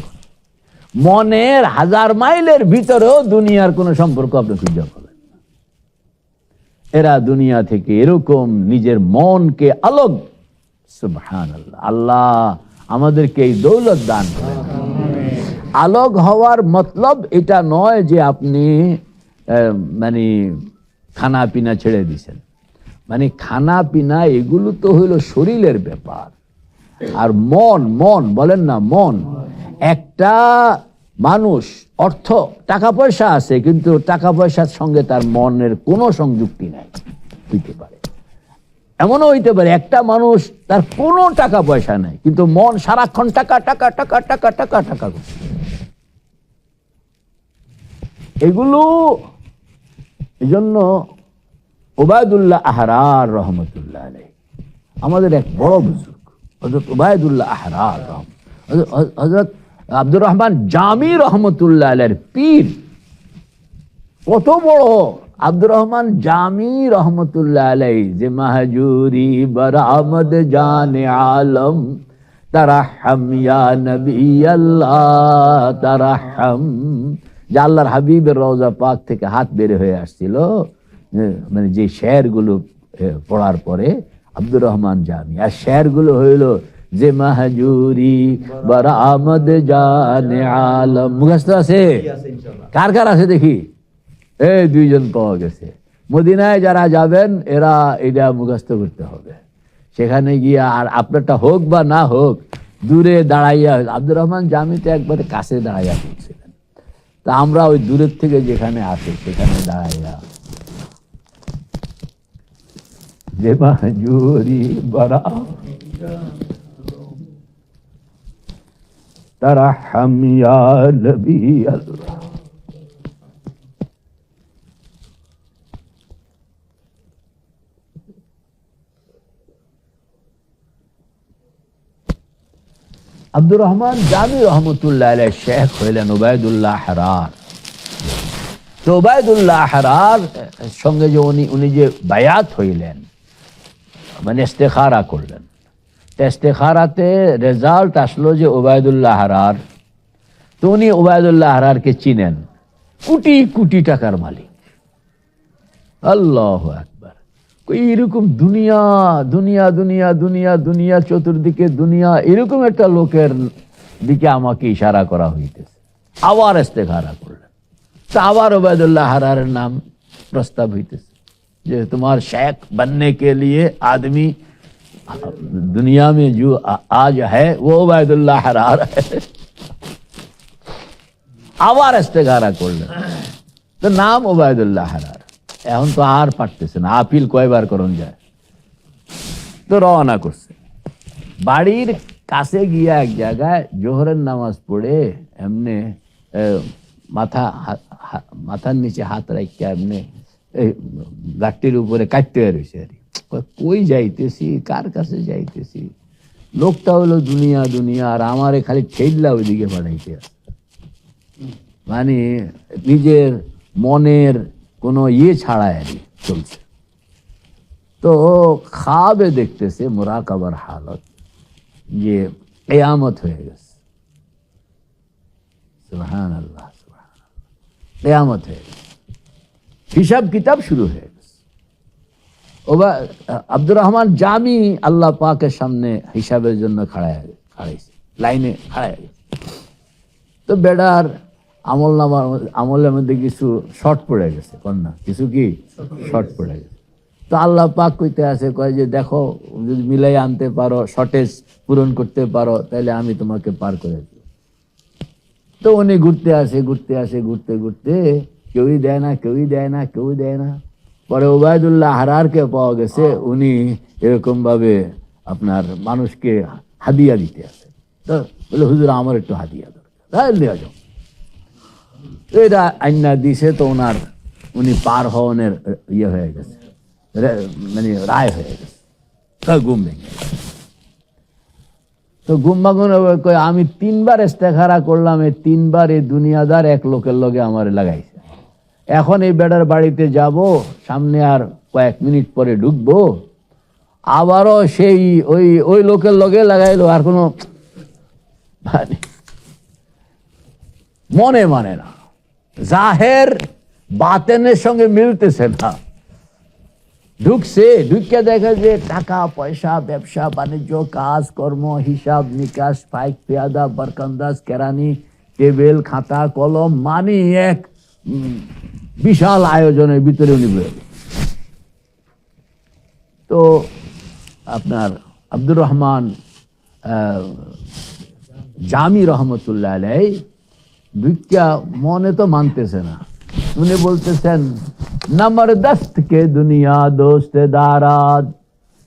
মনের 1000 মাইলের ভিতরেও দুনিয়ার কোনো সম্পর্ক আপনি খুঁজে পাবেন। এরা দুনিয়া থেকে এরকম নিজের মনকে আলোক, সুবহানাল্লাহ, আল্লাহ আমাদেরকে এই দৌলত দান করেন। আলোক হওয়ার মতলব এটা নয় যে আপনি মানে খানা পিনা ছেড়ে দিছেন। মানে খানা পিনা এগুলো তো হইল শরীরের ব্যাপার। আর মন, মন বলেন না, মন। একটা মানুষ অর্থ টাকা পয়সা আছে কিন্তু টাকা পয়সার সঙ্গে তার মনের কোনো সংযুক্তি নাই, হইতে পারে। এমনও হইতে পারে একটা মানুষ তার কোনো টাকা পয়সা নাই কিন্তু মন সারাক্ষণ টাকা টাকা টাকা টাকা টাকা টাকা করছে। এগুলো এই জন্য উবায়দুল্লাহ আহরার রহমতুল্লাহ আলাইহি আমাদের এক বড় বুজুর্গ হযরত উবায়দুল্লাহ আহরার, হযরত আব্দুর রহমান জামি রহমতুল্লাহ আলাইহির পীর। কত বড় আব্দুর রহমান জামি রহমতুল্লাহ আলাইহি যে মাহজুরি বরামদ জানে আলম তারাহম ইয়া নবী আল্লাহ তারাহম। যে আল্লাহর হাবিবের রওজা পাক থেকে হাত বের হয়ে আসছিল, মানে যে শেরগুলো পড়ার পরে আব্দুর রহমান জামি, আর শেরগুলো হইল যে মাহজুরি বরামদ জানে আলম। মুখস্থ আছে? কার কার আছে দেখি? এই দুইজন পাওয়া গেছে। মদিনায় যারা যাবেন এরা এটা মুখস্থ করতে হবে। সেখানে গিয়ে আর আপনারটা হোক বা না হোক দূরে দাঁড়াইয়া, আব্দুর রহমান জামি তো একবারে কাছে দাঁড়াইয়া করছিলেন, তা আমরা ওই দূরের থেকে যেখানে আসে সেখানে দাঁড়াইয়া যে মাহজুরি বরা তারাহম ইয়া নবী আল্লাহ। আব্দুর রহমান জামি রহমতুল্লাহ আলাইহি শেখ হইলেন উবায়দুল্লাহ আহরার। তো উবায়দুল্লাহ আহরার সঙ্গে যে উনি যে বায়াত হইলেন, মানে ইস্তেখারা করলেন, ইস্তেখারাতে রেজাল্ট আসলো যে উবায়দুল্লাহ আহরার। তো উনি উবায়দুল্লাহ আহরারকে চিনেন, কোটি কোটি টাকার মালিক। আল্লাহু আকবার। এরকম দুনিয়া দুনিয়া দুনিয়া দুনিয়া দুনিয়া চতুর্দিকে দুনিয়া, এরকম একটা লোকের দিকে আমাকে ইশারা করা হইতেছে। আবার ইস্তেখারা করলেন, তো আবার উবায়দুল্লাহ আহরারের নাম প্রস্তাব হইতেছে যে তোমার शेख बनने के लिए आदमी दुनिया में जो आज है वो उबायदुल्लाह अहरार है। আবার ইস্তেখারা করলেন, তো নাম উবায়দুল্লাহ আহরার। এখন তো আর পারতেছে না, আপিল কয়বার করন যায়। তো রওনা করছে। বাড়ির কাছে গিয়া এক জায়গায় জোহরের নামাজ পড়ে এমনি মাথার নিচে হাত রাখিয়া এমনি গাটটির উপরে কাটতে রয়েছে। কই যাইতেছি, কার কাছে যাইতেছি? লোকটা হলো দুনিয়া দুনিয়া, আর আমারে খালি ঠেললা ওইদিকে পাঠাইতে। মানে নিজের মনের কোনো ছাড়াই আর চলছে। তো খাবে দেখতেছে মুরাকাবার হালত যে কিয়ামত হয়ে গেছে। সুবহানাল্লাহ, সুবহানাল্লাহ, কিয়ামত হয়ে গেছে, হিসাব কিতাব শুরু হয়ে গেছে। আব্দুর রহমান জামি আল্লাহ পাকের সামনে হিসাবের জন্য খাড়াইছে, লাইনে খাড়াই গেছে। তো বেড়ার আমলের মধ্যে কিছু শর্ট পড়ে গেছে, কন্যা কিছু কি শর্ট পড়ে গেছে। তো আল্লাহ পাক কইতে আছে, কয় যে দেখো যদি মিলাই আনতে পারো, শর্টেজ পূরণ করতে পারো, তাহলে আমি তোমাকে পার করে দেব। তো উনি ঘুরতে ঘুরতে কেউই দেয় না। পরে ওবায়দুল্লাহ হারারকে পাওয়া গেছে, উনি এরকম ভাবে আপনার মানুষকে হাদিয়া দিতে আছে। তো বলে হুজুর আমার একটু হাদিয়া দরকার, দেওয়া যাও। এটা আইনা দিছে। তো উনি পার হওয়ার ইয়ে হয়ে গেছে, মানে রায় হয়ে গেছে। ঘুম ভেঙে, তো ঘুম ভাঙন আমি 3বার ইস্তেখারা করলাম, এই 3বার এই দুনিয়াদার এক লোকের লগে আমার লাগাইছে। এখন এই বেটার বাড়িতে যাব, সামনে আর কয়েক মিনিট পরে ঢুকবো, আবারও সেই ওই লোকের লগে লাগাইলো। আর কোনো মানে না, জাহের বাতেনের সঙ্গে মিলতেছে না। ঢুকে দেখে যে টাকা পয়সা, ব্যবসা বাণিজ্য, কাজ কর্ম, হিসাব নিকাশ, পাইক পেয়াদা, বারকান্দাজ, কেরানি, টেবিল, খাতা, কলম, মানি এক বিশাল আয়োজনের ভিতরে উনি বেরোলেন। তো আপনার আব্দুর রহমান জামি রহমতুল্লাহ আলাই দুইটা মনে তো মানতেছে না। উনি বলতেছেন, নাম্বার 10 কে দুনিয়া দোস্তে দারাদ,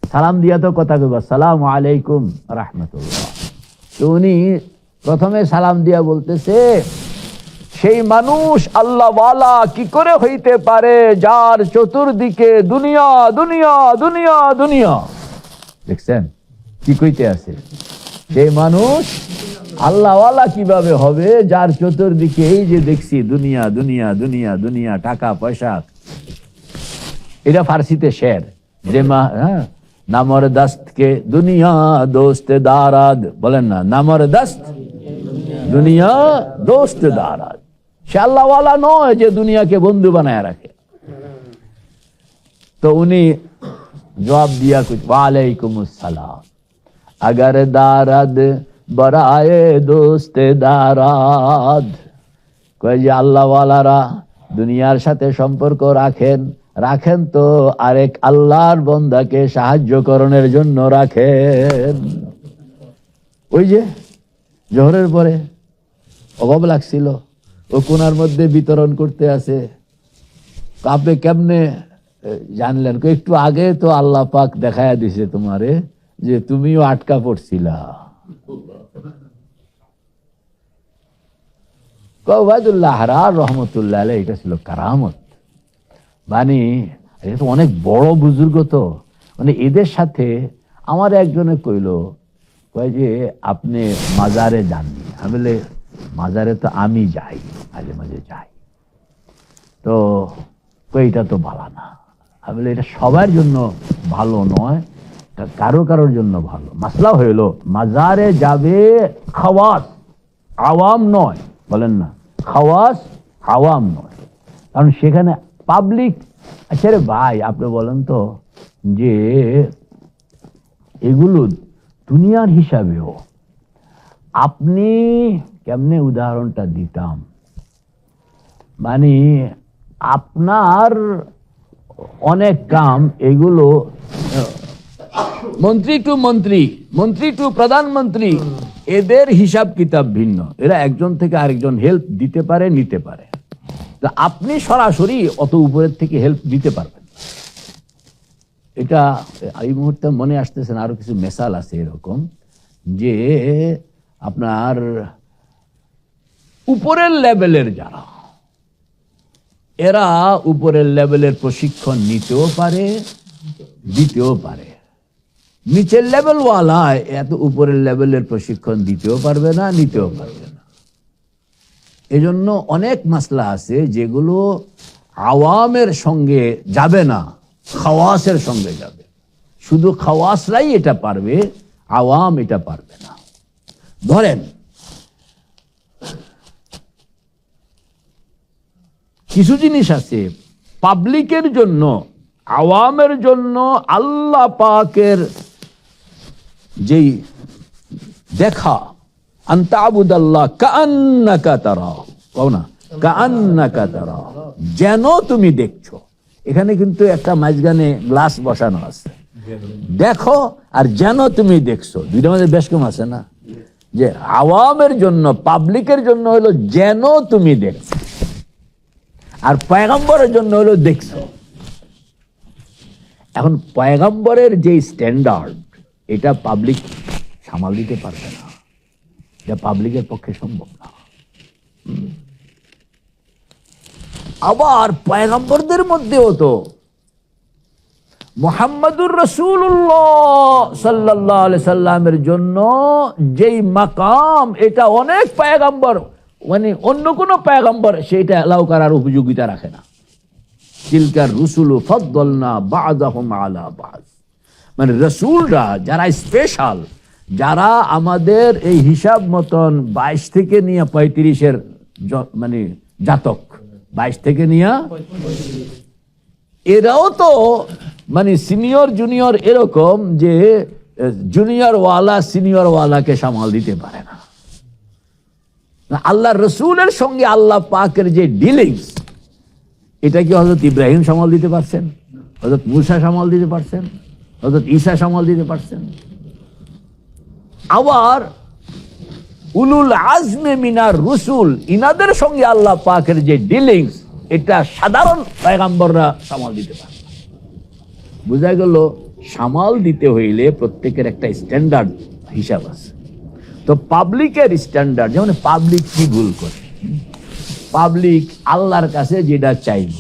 সালাম দিয়া তো কথা কইবা, আসসালামু আলাইকুম রাহমাতুল্লাহ। তো উনি প্রথমে সালাম দিয়া বলতেছে, সেই মানুষ আল্লাহ ওয়ালা কি করে হইতে পারে যার চতুর্দিকে দুনিয়া দুনিয়া দুনিয়া দুনিয়া। দেখছেন কি কইতে আছে? সেই মানুষ আল্লাহ ওয়ালা কিভাবে হবে যার চতুর্দিকে এই যে দেখছি দুনিয়া দুনিয়া দুনিয়া দুনিয়া, টাকা পয়সা। এটা ফার্সিতে শের, যে নামর দস্ত কে দুনিয়া দোস্তে দারাদ, বলেন না, নামর দস্ত দুনিয়া দোস্তে দারাদ। সে আল্লাহ ওয়ালা নয় যে দুনিয়াকে বন্ধু বানায় রাখে। তো উনি জবাব দিয়া কুছ, ওয়ালাইকুম আসসালাম, अगर दारद बराए दोस्ते दाराद। কয় যে আল্লাহ ওয়ালারা দুনিয়ার সাথে সম্পর্ক রাখেন তো আরেক আল্লাহর বান্দাকে সাহায্য করণের জন্য রাখেন। ওই যে জোহরের পরে অভাব লাগছিল, ও কোনার মধ্যে বিতরণ করতে আছে। আপনি কেমনে জানলেন? একটু আগে তো আল্লাহ পাক দেখায়া দিছে তোমারে যে তুমিও আটকা পড়ছিলা। ওবায়দুল্লাহ হারার রহমতুল্লাহ আলাইহি, এটা ছিল কারামত। মানে এটা তো অনেক বড় বুজুর্গ। তো মানে এদের সাথে আমার একজনে কয় যে আপনি মাজারে যাননি? আমি বলে মাজারে তো আমি যাই, মাঝে মাঝে যাই। তো এটা তো ভালো না। আমি বলে এটা সবার জন্য ভালো নয়, কারোর জন্য ভালো। মাসলা হইল মাজারে যাবে খাওয়াস, আওয়াম নয়, বলেন না, খাওয়াস আওয়াম নয়। কারণ সেখানে পাবলিক। আচ্ছা রে ভাই, আপনি বলেন তো যে এগুলো দুনিয়ার হিসাবেও আপনি কেমনে উদাহরণটা দিতাম? মানে আপনার অনেক কাম এগুলো মন্ত্রী টু প্রধানমন্ত্রী, এদের হিসাব কিতাব ভিন্ন। এরা একজন থেকে আরেকজন হেল্প দিতে পারে, নিতে পারে। আপনি সরাসরি অত উপরের থেকে হেল্প দিতে পারবেন। এটা এই মুহূর্তে মনে আসতেছে না, আরো কিছু মেসাল আছে এরকম, যে আপনার উপরের লেভেলের যারা, এরা উপরের লেভেলের প্রশিক্ষণ নিতেও পারে, দিতেও পারে। নিচের লেভেল ওয়ালা এত উপরের লেভেলের প্রশিক্ষণ দিতেও পারবে না, নিতেও পারবে না। এজন্য অনেক মাসলা আছে যেগুলো আওয়ামের সঙ্গে যাবে না, খাওয়াসের সঙ্গে যাবে। শুধু খাওয়াসরাই এটা পারবে, আওয়াম এটা পারবে না। ধরেন কিছু জিনিস আছে পাবলিকের জন্য, আওয়ামের জন্য আল্লাহ পাকের যেই দেখা, আনতাবুদাল্লাহ কাআন্নাকা তারাহু, কও না, কাআন্নাকা তারা, যেন তুমি দেখছো। এখানে কিন্তু একটা মাঝখানে গ্লাস বসানো আছে, দেখো আর যেন তুমি দেখছো, দুইটার মধ্যে বেশ কম আছে না? যে আওয়ামের জন্য, পাবলিকের জন্য হলো যেন তুমি দেখছো, আর পয়গম্বরের জন্য হলো দেখছো। এখন পয়গম্বরের যে স্ট্যান্ডার্ড, এটা পাবলিক সামাল দিতে পারবে না, এটা পাবলিকের পক্ষে সম্ভব না। আবার পয়গম্বরদের মধ্যেও তো মুহাম্মাদুর রাসূলুল্লাহ সাল্লাল্লাহু আলাইহি সাল্লামের জন্য যেই মাকাম, এটা অনেক পয়গম্বর, মানে অন্য কোন পয়গম্বর সেটা এলাও করার উপযোগিতা রাখে না। তিলকার রুসুলু ফাদ্দালনা বা'দাহুম আলা বা'দ, মানে রাসূলরা যারা স্পেশাল, যারা আমাদের এই হিসাব মতন 22 থেকে নিয়ে 35-এর মানে জাতক, 22 থেকে নিয়ে, এরাও তো মানে সিনিয়র জুনিয়র এরকম যে জুনিয়র ওয়ালা সিনিয়র ওয়ালাকে সামাল দিতে পারে না। আল্লাহ রসুলের সঙ্গে আল্লাহ পাকের যে ডিলিংস, এটা কি হযরত ইব্রাহিম সামাল দিতে পারছেন? হযরত মুসা সামাল দিতে পারছেন? হযরত ঈসা সামাল দিতে পারছেন? আবার উলুল আজমে মিনার রসুল, ইনাদের সঙ্গে আল্লাহ পাকের যে ডিলিংস, এটা সাধারণ পয়গম্বররা সামাল দিতে পারে। বোঝা গেল সামাল দিতে হইলে প্রত্যেকের একটা স্ট্যান্ডার্ড হিসাব আছে। তো পাবলিকের স্ট্যান্ডার্ড, যেমন পাবলিক কি ভুল করে, পাবলিক আল্লাহর কাছে যেটা চাইব,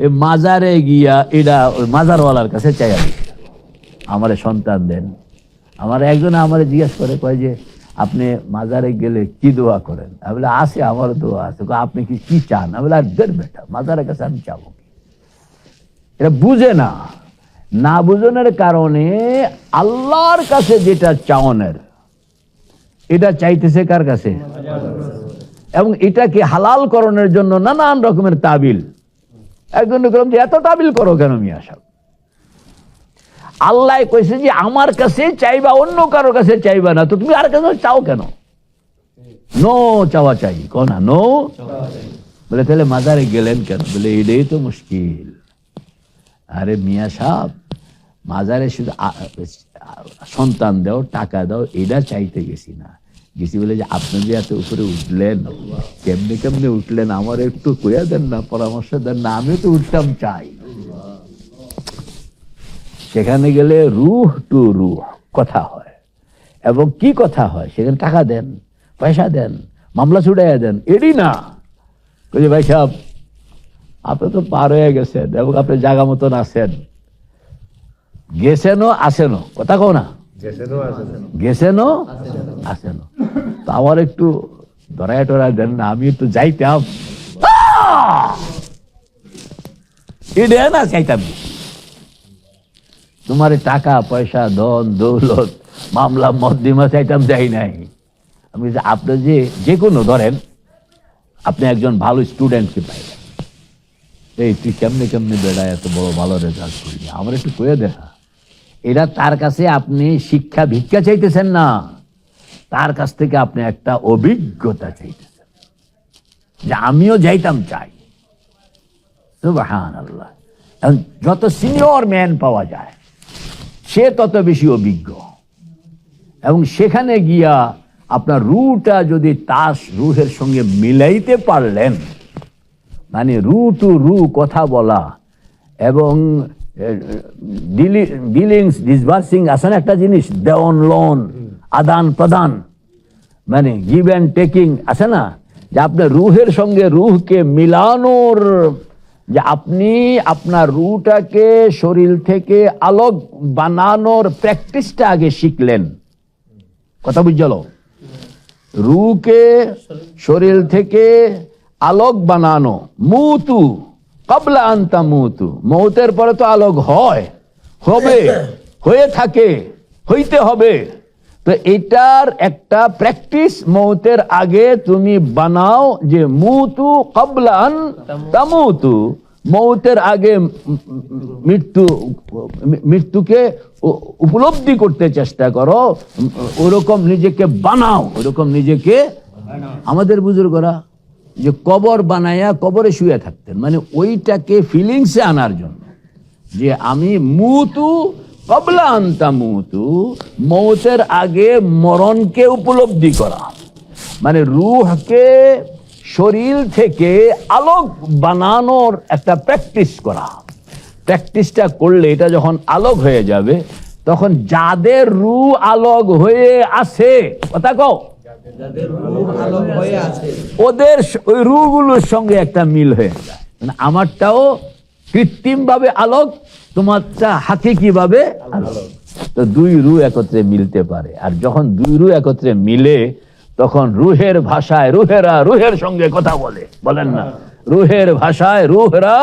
এই মাজারে গিয়া এটা ওই মাজারওয়ালার কাছে চাইয়া দিচ্ছে, আমারে সন্তান দেন। আমার একজনে আমারে জিজ্ঞেস করে, কয় যে আপনি মাজারে গেলে কি দোয়া করেন? আমি বলে আছে, আমার দোয়া আছে। আপনি কি চান? আমি বলে আর দেন বেটা, মাজারের কাছে আমি চাবো। এটা বুঝে না, না বুঝনের কারণে আল্লাহর কাছে যেটা চাওনের, এটা চাইতেছে কার কাছে? এবং এটাকে হালাল করণের জন্য নানান রকমের তাবিল। একজন বললাম যে এত তাবিল করো কেন মিয়া সাহেব? আল্লাহ কইছে যে আমার কাছে চাইবা, অন্য কারোর কাছে চাইবা না, তো তুমি আর কাছে চাও কেন? নো চাওয়া চাই, কো না নো। বলে তাহলে মাজারে গেলেন কেন? বলে এটাই তো মুশকিল। আরে মিয়া সাহেব, মাজারে শুধু সন্তান দাও, টাকা দাও, এটা চাইতে গেছি না, গেছি বলে যে আপনি যে এত উপরে উঠলেন, কেমনে কেমনে উঠলেন আমার একটু কইয়া দেন না, পরামর্শ দেন না, আমিও তো উঠতাম চাই। সেখানে গেলে রুহ টু রুহ কথা হয়, এবং কি কথা হয়? সেখানে টাকা দেন, পয়সা দেন, মামলা ছুটাইয়া দেন, এরই না। বলছি ভাই সাহেব, আপনি তো পার হয়ে গেছেন এবং আপনি জায়গা মতন আছেন, গেছেনও আসেনও, কথা কও না, গেছেনও আসেনও, তো আমার একটু ধরায় টরায় দেন না, আমি একটু যাইতাম। এটা না চাইতাম, তোমার টাকা পয়সা ধন দৌলত মামলা মদ্দিমা চাইতাম, যাই নাই আমি। আপনি যে কোনো ধরেন, আপনি একজন ভালো স্টুডেন্টকে পাইলেন, এই তুই কেমনে কেমনে বেড়ায় এত বড় ভালো রেজাল্ট করবি, আমার একটু কয়ে দেখা। এটা তার কাছে আপনি শিক্ষা ভিক্ষা চাইতেছেন না, তার কাছ থেকে আপনি একটা অভিজ্ঞতা চাইতেছেন যে আমিও যাইতাম চাই। সুবহানাল্লাহ। যত সিনিয়র ম্যান পাওয়া যায়, সে তত বেশি অভিজ্ঞ, এবং সেখানে গিয়া আপনার রুটা যদি তার রুহের সঙ্গে মিলাইতে পারলেন, মানে রু টু রু কথা বলা, এবং ডিলিংস ডিসবার্সিং আছে না একটা জিনিস, দেওয়ান লোন, আদান প্রদান, মানে গিভ অ্যান্ড টেকিং আছে না, যে আপনার রুহের সঙ্গে রুহকে মিলানোর, যে আপনি আপনার রুটাকে শরীর থেকে আলোক বানানোর প্র্যাকটিসটা আগে শিখলেন। কথা বুঝল? রুকে শরীর থেকে আলোক বানানো, মুতু ক্বাবলা আন তামুতু, মৌতের পরে তো আলোক হয়, হবে, হয়ে থাকে, হইতে হবে। তো এটার একটা প্র্যাকটিস মৌতের আগে তুমি বানাও, যে মুতু ক্বাবলা আন তামুতু, মৌতের আগে মৃত্যুকে উপলব্ধি করতে চেষ্টা করো, ওরকম নিজেকে বানাও, ওরকম নিজেকে। আমাদের বুজুর্গরা যে কবর বানায়া কবরে শুয়ে থাকতেন, মানে ওইটাকে ফিলিংসে আনার জন্য যে আমি মুতু কবলা আনতা মুতু, মৌতের আগে মরণকে উপলব্ধি করা, মানে রূহকে শরীর থেকে আলোক বানানোর একটা প্র্যাকটিস করা। প্র্যাকটিসটা করলে এটা যখন আলোক হয়ে যাবে, তখন যাদের রূহ আলোক হয়ে আছে, কথা কও, ওদের ওই রূহগুলোর সঙ্গে একটা মিল হয়ে যায়, মানে আমারটাও কৃত্রিম ভাবে আলোক, তোমারটা হাকিকি ভাবে আলোক। তো দুই রূহ একত্রে মিলতে পারে, আর যখন দুই রূহ একত্রে মিলে তখন রুহের ভাষায় রুহেরা রুহের সঙ্গে কথা বলে, বলেন না, রুহের ভাষায় রুহেরা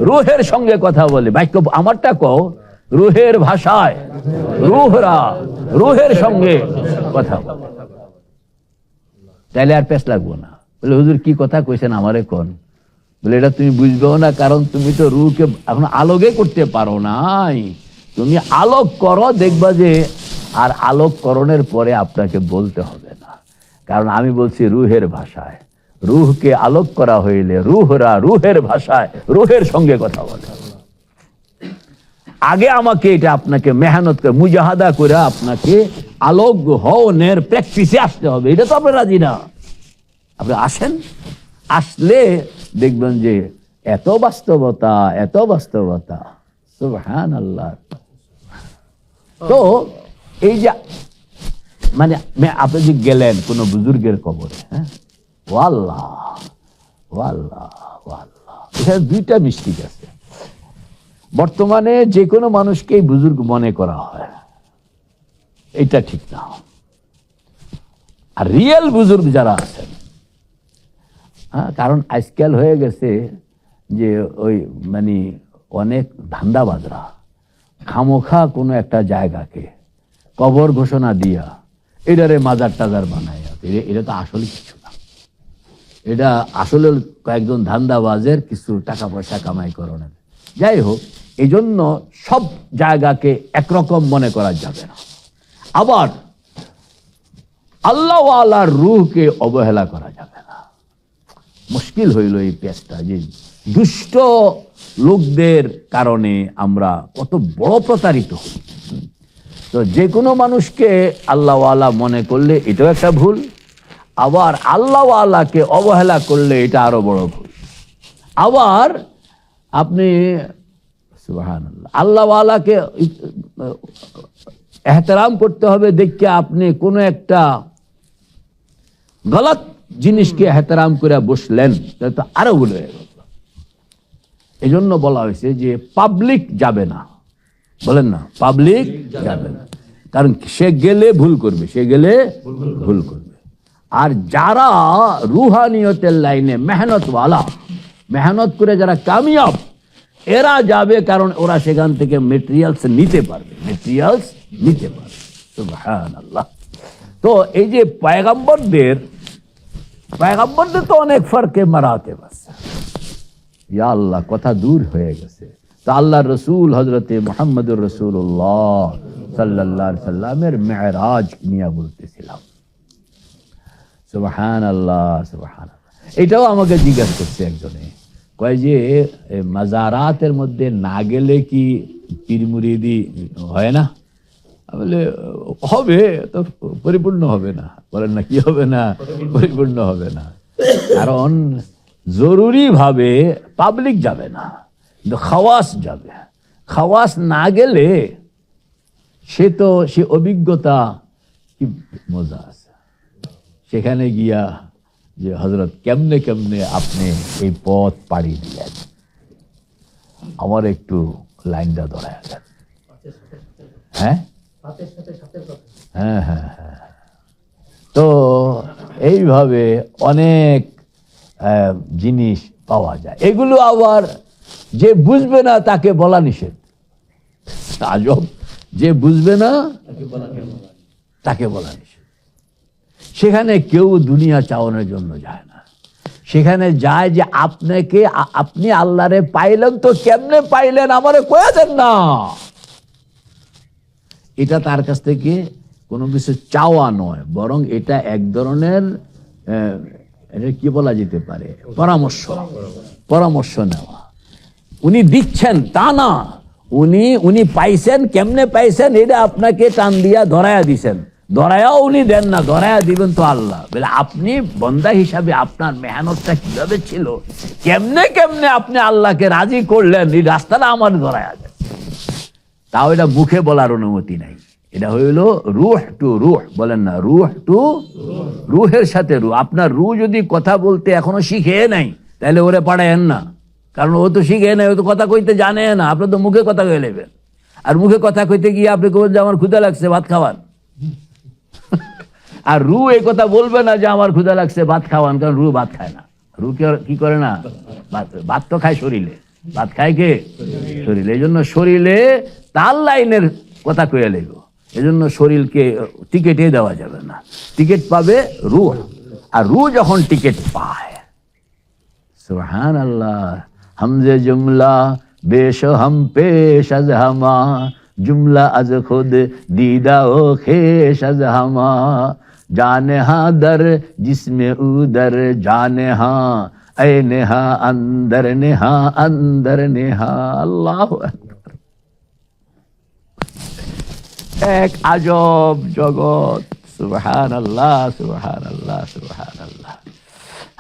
রুহের সঙ্গে কথা বলে। বাক্য আমারটা কও, রুহের ভাষায় রুহরা রুহের সঙ্গে কথা বলে। তাইলে আর পেশ লাগবো না। বলে হুজুর কি কথা কইছেন আমারে কোন? বলে এটা তুমি বুঝবেও না, কারণ তুমি তো রুহকে এখন আলোকে করতে পারো নাই। তুমি আলোক করো, দেখবা যে আর আলোক করণের পরে আপনাকে বলতে হবে না, কারণ আমি বলছি রুহের ভাষায়। রুহকে আলোক করা হইলে রুহরা রুহের ভাষায় রুহের সঙ্গে কথা বলে। আগে আমাকে এটা আপনাকে মেহনত করে মুজাহাদা করে আপনাকে আলোক হওয়ার প্র্যাকটিসে আসতে হবে। এটা তো আপনি রাজি না, আপনি আসেন, আসলে দেখবেন যে এত বাস্তবতা, এত বাস্তবতা, সুবহানাল্লাহ। তো এই যে মানে আপনি যে গেলেন কোন বুজুর্গের কবরে, হ্যাঁ, ওয়াল্লাহ ওয়াল্লাহ ওয়াল্লাহ, এখানে দুইটা মিস্টেক আছে। বর্তমানে যে কোনো মানুষকেই বুজুর্গ মনে করা হয়, এটা ঠিক না। আর রিয়েল বুজুর্গ যারা আছেন, কারণ আজকাল হয়ে গেছে যে ওই মানে অনেক ধান্দাবাজরা খামোখা কোনো একটা জায়গাকে কবর ঘোষণা দিয়া এটারে মাজার টাজার বানায়। এটা তো আসলে কিছু না, এটা আসলে কয়েকজন ধান্দাবাজের কিছু টাকা পয়সা কামাই করানোর। যাই হোক, এই জন্য সব জায়গাকে একরকম মনে করা যাবে না। আবার আল্লাহ ওয়ালার রূহকে অবহেলা করা যাবে না। মুশকিল হইল এই পেশটা, যে দুষ্ট লোকদের কারণে আমরা কত বড় প্রতারিত হই। তো যে কোনো মানুষকে আল্লাহ ওয়ালা মনে করলে এটাও একটা ভুল, আবার আল্লাহ ওয়ালাকে অবহেলা করলে এটা আরো বড় ভুল। আবার আপনি সুবহানাল্লাহ আল্লাহ ওয়ালাকে এহতেরাম করতে হবে দেখে আপনি কোনো একটা গলত জিনিসকে এহতেরাম করে বসলেন, তাহলে তো আরো ভুল হয়ে গেল। এই জন্য বলা হয়েছে যে পাবলিক যাবে না, বলেন না, পাবলিক যাবে না, কারণ সে গেলে ভুল করবে, সে গেলে ভুল করবে। আর যারা রুহানিয়তের লাইনে মেহনতওয়ালা, মেহনত করে যারা কামিয়াব, এরা যাবে, কারণ ওরা সেখান থেকে মেটেরিয়ালস নিতে পারবে, মেটেরিয়ালস নিতে পারবে। সুবহানাল্লাহ। তো এই যে পয়গম্বরদের তো অনেক ফারকে মারাতে আছে। ইয়া আল্লাহ, কথা দূর হয়ে গেছে। তো আল্লাহর রসুল হযরতে মুহাম্মদুর রাসূলুল্লাহ সাল্লাল্লাহু আলাইহি সাল্লামের মেরাজ নিয়ে বলতেছিলাম। সুবহানাল্লাহ সুবহানাল্লাহ। এটাও আমাকে জিজ্ঞাসা করছে একজনে, কয় যে মাজারাতের মধ্যে না গেলে কি পীর মুরিদি হয় না? বলে হবে, তো পরিপূর্ণ হবে না। বলেন না, কি হবে না? পরিপূর্ণ হবে না, কারণ জরুরি ভাবে পাবলিক যাবে না, কিন্তু খাওয়াস যাবে। খাওয়াস না গেলে সে অভিজ্ঞতা কি মজা আছে সেখানে গিয়া, যে হযরত কেমনে কেমনে আপনি এই পথ পাড়ি দিলেন, আমার একটু লাইনটা ধরায় দেন। হ্যাঁ হ্যাঁ হ্যাঁ হ্যাঁ। তো এইভাবে অনেক জিনিস পাওয়া যায়। এগুলো আবার যে বুঝবে না তাকে বলা নিষেধ। আজব, যে বুঝবে না তাকে বলা নিষেধ। সেখানে কেউ দুনিয়া চাওয়ানোর জন্য যায় না, সেখানে যায় যে আপনি আল্লাহরে পাইলেন, তো কেমনে পাইলেন আমারে কয়া দেন না। এটা তার কাছ থেকে কোনো কিছু চাওয়া নয়, বরং এটা এক ধরনের এটা কি বলা যেতে পারে, পরামর্শ নেওয়া। উনি দিচ্ছেন তা না, উনি পাইছেন, কেমনে পাইছেন এটা আপনাকে টান দিয়া ধরায়া দিছেন, ধরায়াও উনি দেন না, ধরায়া দিবেন তো আল্লাহ। বলে আপনি বন্দা হিসাবে আপনার মেহনতটা কিভাবে ছিল, কেমনে কেমনে আপনি আল্লাহকে রাজি করলেন, এই রাস্তাটা আমার ধরায়া দেন। তাও এটা মুখে বলার অনুমতি নাই, এটা হইল রুহ টু রুহ, বলেন না, রুহ টু রুহের সাথে রুহ। আপনার রুহ যদি কথা বলতে এখনো শিখে নাই, তাহলে ওরে পাঠায়েন না, কারণ ও তো শিখে নাই, ও তো কথা কইতে জানে না। আপনি তো মুখে কথা কয়ে নেবেন, আর মুখে কথা কইতে গিয়ে আপনি বলবেন যে আমার ক্ষুধা লাগছে, ভাত খাওয়ান। আর রু এই কথা বলবে না যে আমার ক্ষুধা লাগছে, ভাত খাওয়ান, কারণ রু ভাত খায় না। রু কি করে না, ভাত তো খায় শরীরে, ভাত খায় কে, শরীরে। এই জন্য শরীরে তার লাইনের কথা কয়ে লেগ, এই জন্য শরীরকে টিকেটে দেওয়া যাবে না, টিকিট পাবে রুহ। আর রু যখন টিকিট পায়, সুবহান আল্লাহ, হামজে জুমলা বেশ হাম পেশ আজ হামা, জুমলা আজ খুদ দিদা ও খেশ আজ হামা, জানে হা দর জিসমে উদর জানে হা, এ নেহা অন্দর নেহা। আল্লাহু আকবার। এক আজব জগৎ, সুবহান আল্লাহ, সুবহান আল্লাহ, সুবহান আল্লাহ।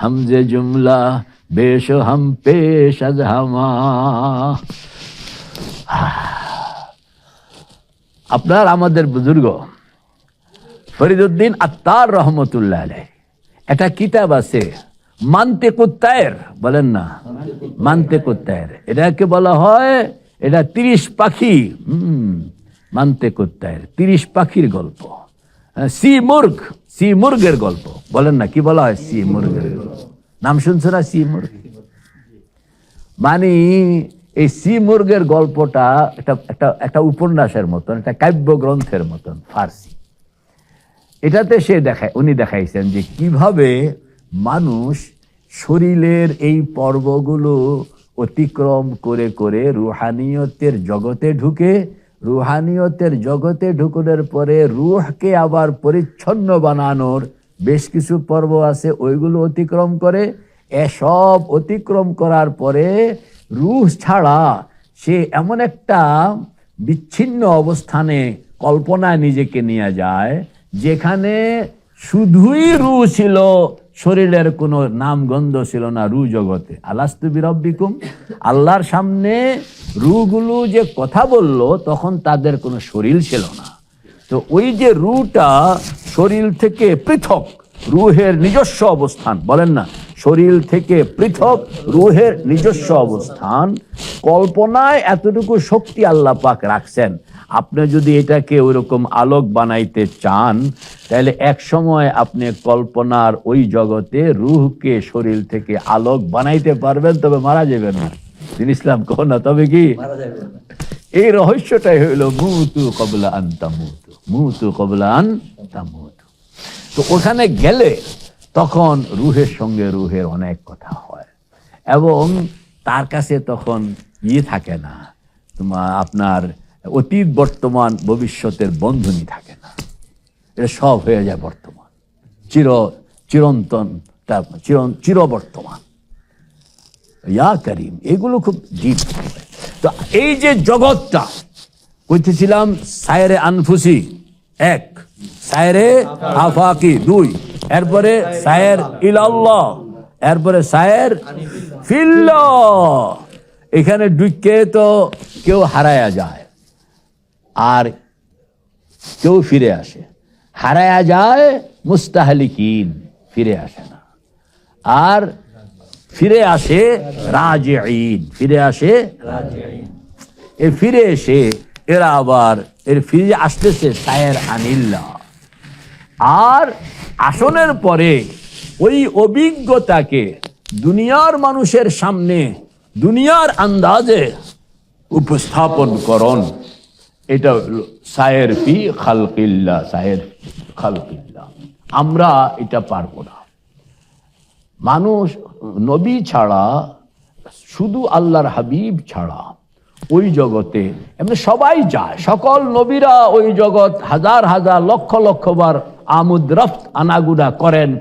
হামজে জুমলা বেশ হাম পেশ আজ হামা। আপনার আমাদের বুজুর্গ ফরিদউদ্দিন আত্তার রহমতুল্লাহ আলাইহি একটা কিতাব আছে, মান্তিকুত তায়ের, বলেন না, মান্তিকুত তায়ের। এটাকে বলা হয়, এটা 30 পাখি, মান্তিকুত তায়ের, 30 পাখির গল্প। সি মুর্গের গল্প, বলেন না, কি বলা হয়, সি মুর্গের গল্প। নাম শুনছো না, সি মুর্গ? মানে এই সি মুর্গের গল্পটা একটা উপন্যাসের মতন, একটা কাব্য গ্রন্থের মতন, ফার্সি। এটাতে উনি দেখাইছেন যে কিভাবে মানুষ শরীরের এই পর্বগুলো অতিক্রম করে করে রুহানিয়তের জগতে ঢুকে, রুহানিয়তের জগতে ঢুকানোর পরে রুহকে আবার পরিচ্ছন্ন বানানোর বেশ কিছু পর্ব আছে, ওইগুলো অতিক্রম করে। এসব অতিক্রম করার পরে রুহ ছাড়া সে এমন একটা বিচ্ছিন্ন অবস্থানে কল্পনায় নিজেকে নিয়ে যায়, যেখানে শুধুই রুহ ছিল, শরীরের কোনো নামগন্ধ ছিল না রু জগতে। আলাস্তু বিরব্বিকুম, আল্লাহর সামনে রুগুলো যে কথা বলল, তখন তাদের কোনো শরীর ছিল না। তো ওই যে রুটা শরীর থেকে পৃথক, রুহের নিজস্ব অবস্থান, বলেন না, শরীর থেকে পৃথক রুহের নিজস্ব অবস্থান, কল্পনায় এতটুকু শক্তি আল্লাহ পাক রাখছেন। আপনি যদি এটাকে ওইরকম আলোক বানাইতে চান, তাহলে এক সময় আপনি কল্পনার ওই জগতে রুহকে শরীর থেকে আলোক বানাইতে পারবেন, তবে মারা যাবেন না। দিন ইসলাম কহ না, তবে কি এই রহস্যটাই হইল মুতু কবলা আন তামুতু, মুতু কবলা আন তামুতু। তো ওখানে গেলে তখন রুহের সঙ্গে রুহের অনেক কথা হয়, এবং তার কাছে তখন থাকে না, আপনার অতীত বর্তমান ভবিষ্যতের বন্ধনী থাকে না, এটা সব হয়ে যায় বর্তমান, চিরন্তন, চিরবর্তমান। ইয়া করিম, এগুলো খুব ডিপ। তো এই যে জগৎটা কইতেছিলাম, সায়রে আনফুসি 1, সায়রে আফাকি 2, এরপরে সায়ের ইলাল্লাহ, এরপরে সায়ের ফিল্লাহ। এখানে ঢুকে তো কেউ হারায়া যায়, আর কেউ ফিরে আসে। হারায়া যায় মুস্তাহলিকিন, ফিরে আসে না। আর ফিরে আসে রাজিঈন, ফিরে আসে রাজিঈন। এ ফিরে এসে এরা আবার ফিরে আসতেছে সায়ের আনিল্লাহ। আর আসনের পরে ওই অভিজ্ঞতাকে দুনিয়ার মানুষের সামনে দুনিয়ার আন্দাজে উপস্থাপন করন, এটা সায়ের ফি খালকিল্লাহ, সায়ের খালকিল্লাহ। আমরা এটা পারবো না। মানুষ নবী ছাড়া, শুধু আল্লাহর হাবিব ছাড়া ওই জগতে এমনি সবাই যায়, সকল নবীরা ওই জগৎ হাজার হাজার লক্ষ লক্ষ বার আমুদ রফত আনাগুনা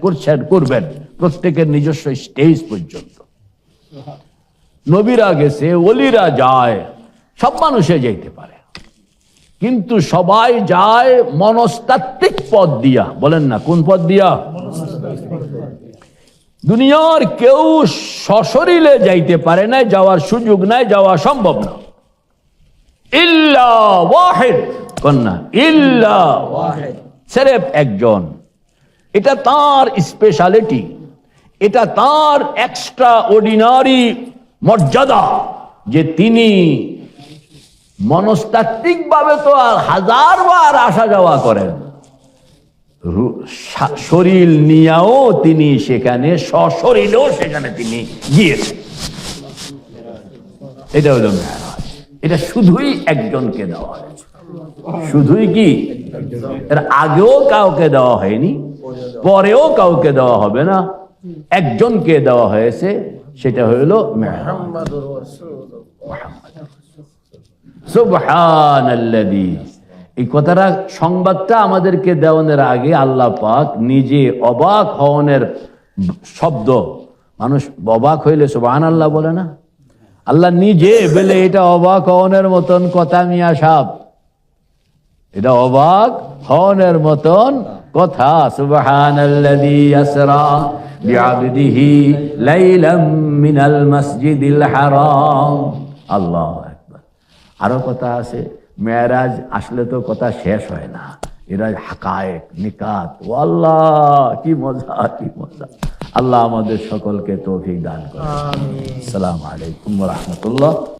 করছেন, করবেন, প্রত্যেকের নিজস্ব স্টেজ পর্যন্ত। নবীরা গেছে, ওলিরা যায়, সব মানুষে যাইতে পারে, কিন্তু সবাই যায় মনস্তাত্ত্বিক পথ দিয়া। বলেন না কোন পথ দিয়া? দুনিয়ার কেউ সশরীরে যাইতে পারে না, যাওয়ার সুযোগ নাই, যাওয়া সম্ভব না। ইল্লা ওয়াহিদ, কন্যা ইল্লা ওয়াহিদ, সির্ফ একজন। এটা তার স্পেশালিটি, এটা তার এক্সট্রা অর্ডিনারি মর্যাদা, যে তিনি মনস্তাত্ত্বিক ভাবে তো হাজার বার আসা যাওয়া করেন, শরীর নিয়েও তিনি সেখানে, সশরীরেও সেখানে তিনি গিয়েছেন। এটা হলো মেরাজ। এটা শুধুই একজনকে দেওয়া হয়েছে। শুধুই কি? এর আগেও কাউকে দেওয়া হয়নি, পরেও কাউকে দেওয়া হবে না, একজনকে দেওয়া হয়েছে, সেটা হলো মেরাজ। সুবহানাল্লাযী। এই কথাটা, সংবাদটা আমাদেরকে দেওয়ানোর আগে আল্লাহ পাক নিজে অবাক হওয়ার শব্দ, মানুষ অবাক হইলে সুবহানাল্লাহ বলে না, আল্লাহ নিজে বলে এটা অবাক হওয়ার মতন কথা। মিয়া সাহেব, এটা অবাক হওয়ার মতন কথা। সুবহানাল্লাযী আসরা বিআবদিহি লাইলাম মিনাল মাসজিদিল হারাম। আল্লাহু আকবার। আরো কথা আছে, মেরাজ আসলে তো কথা শেষ হয় না, এরা হাকায়েক নিকাত। ও আল্লাহ, কি মজা, কি মজা। আল্লাহ আমাদের সকলকে তৌফিক দান করেন। আসসালামু আলাইকুম ওয়া রাহমাতুল্লাহ।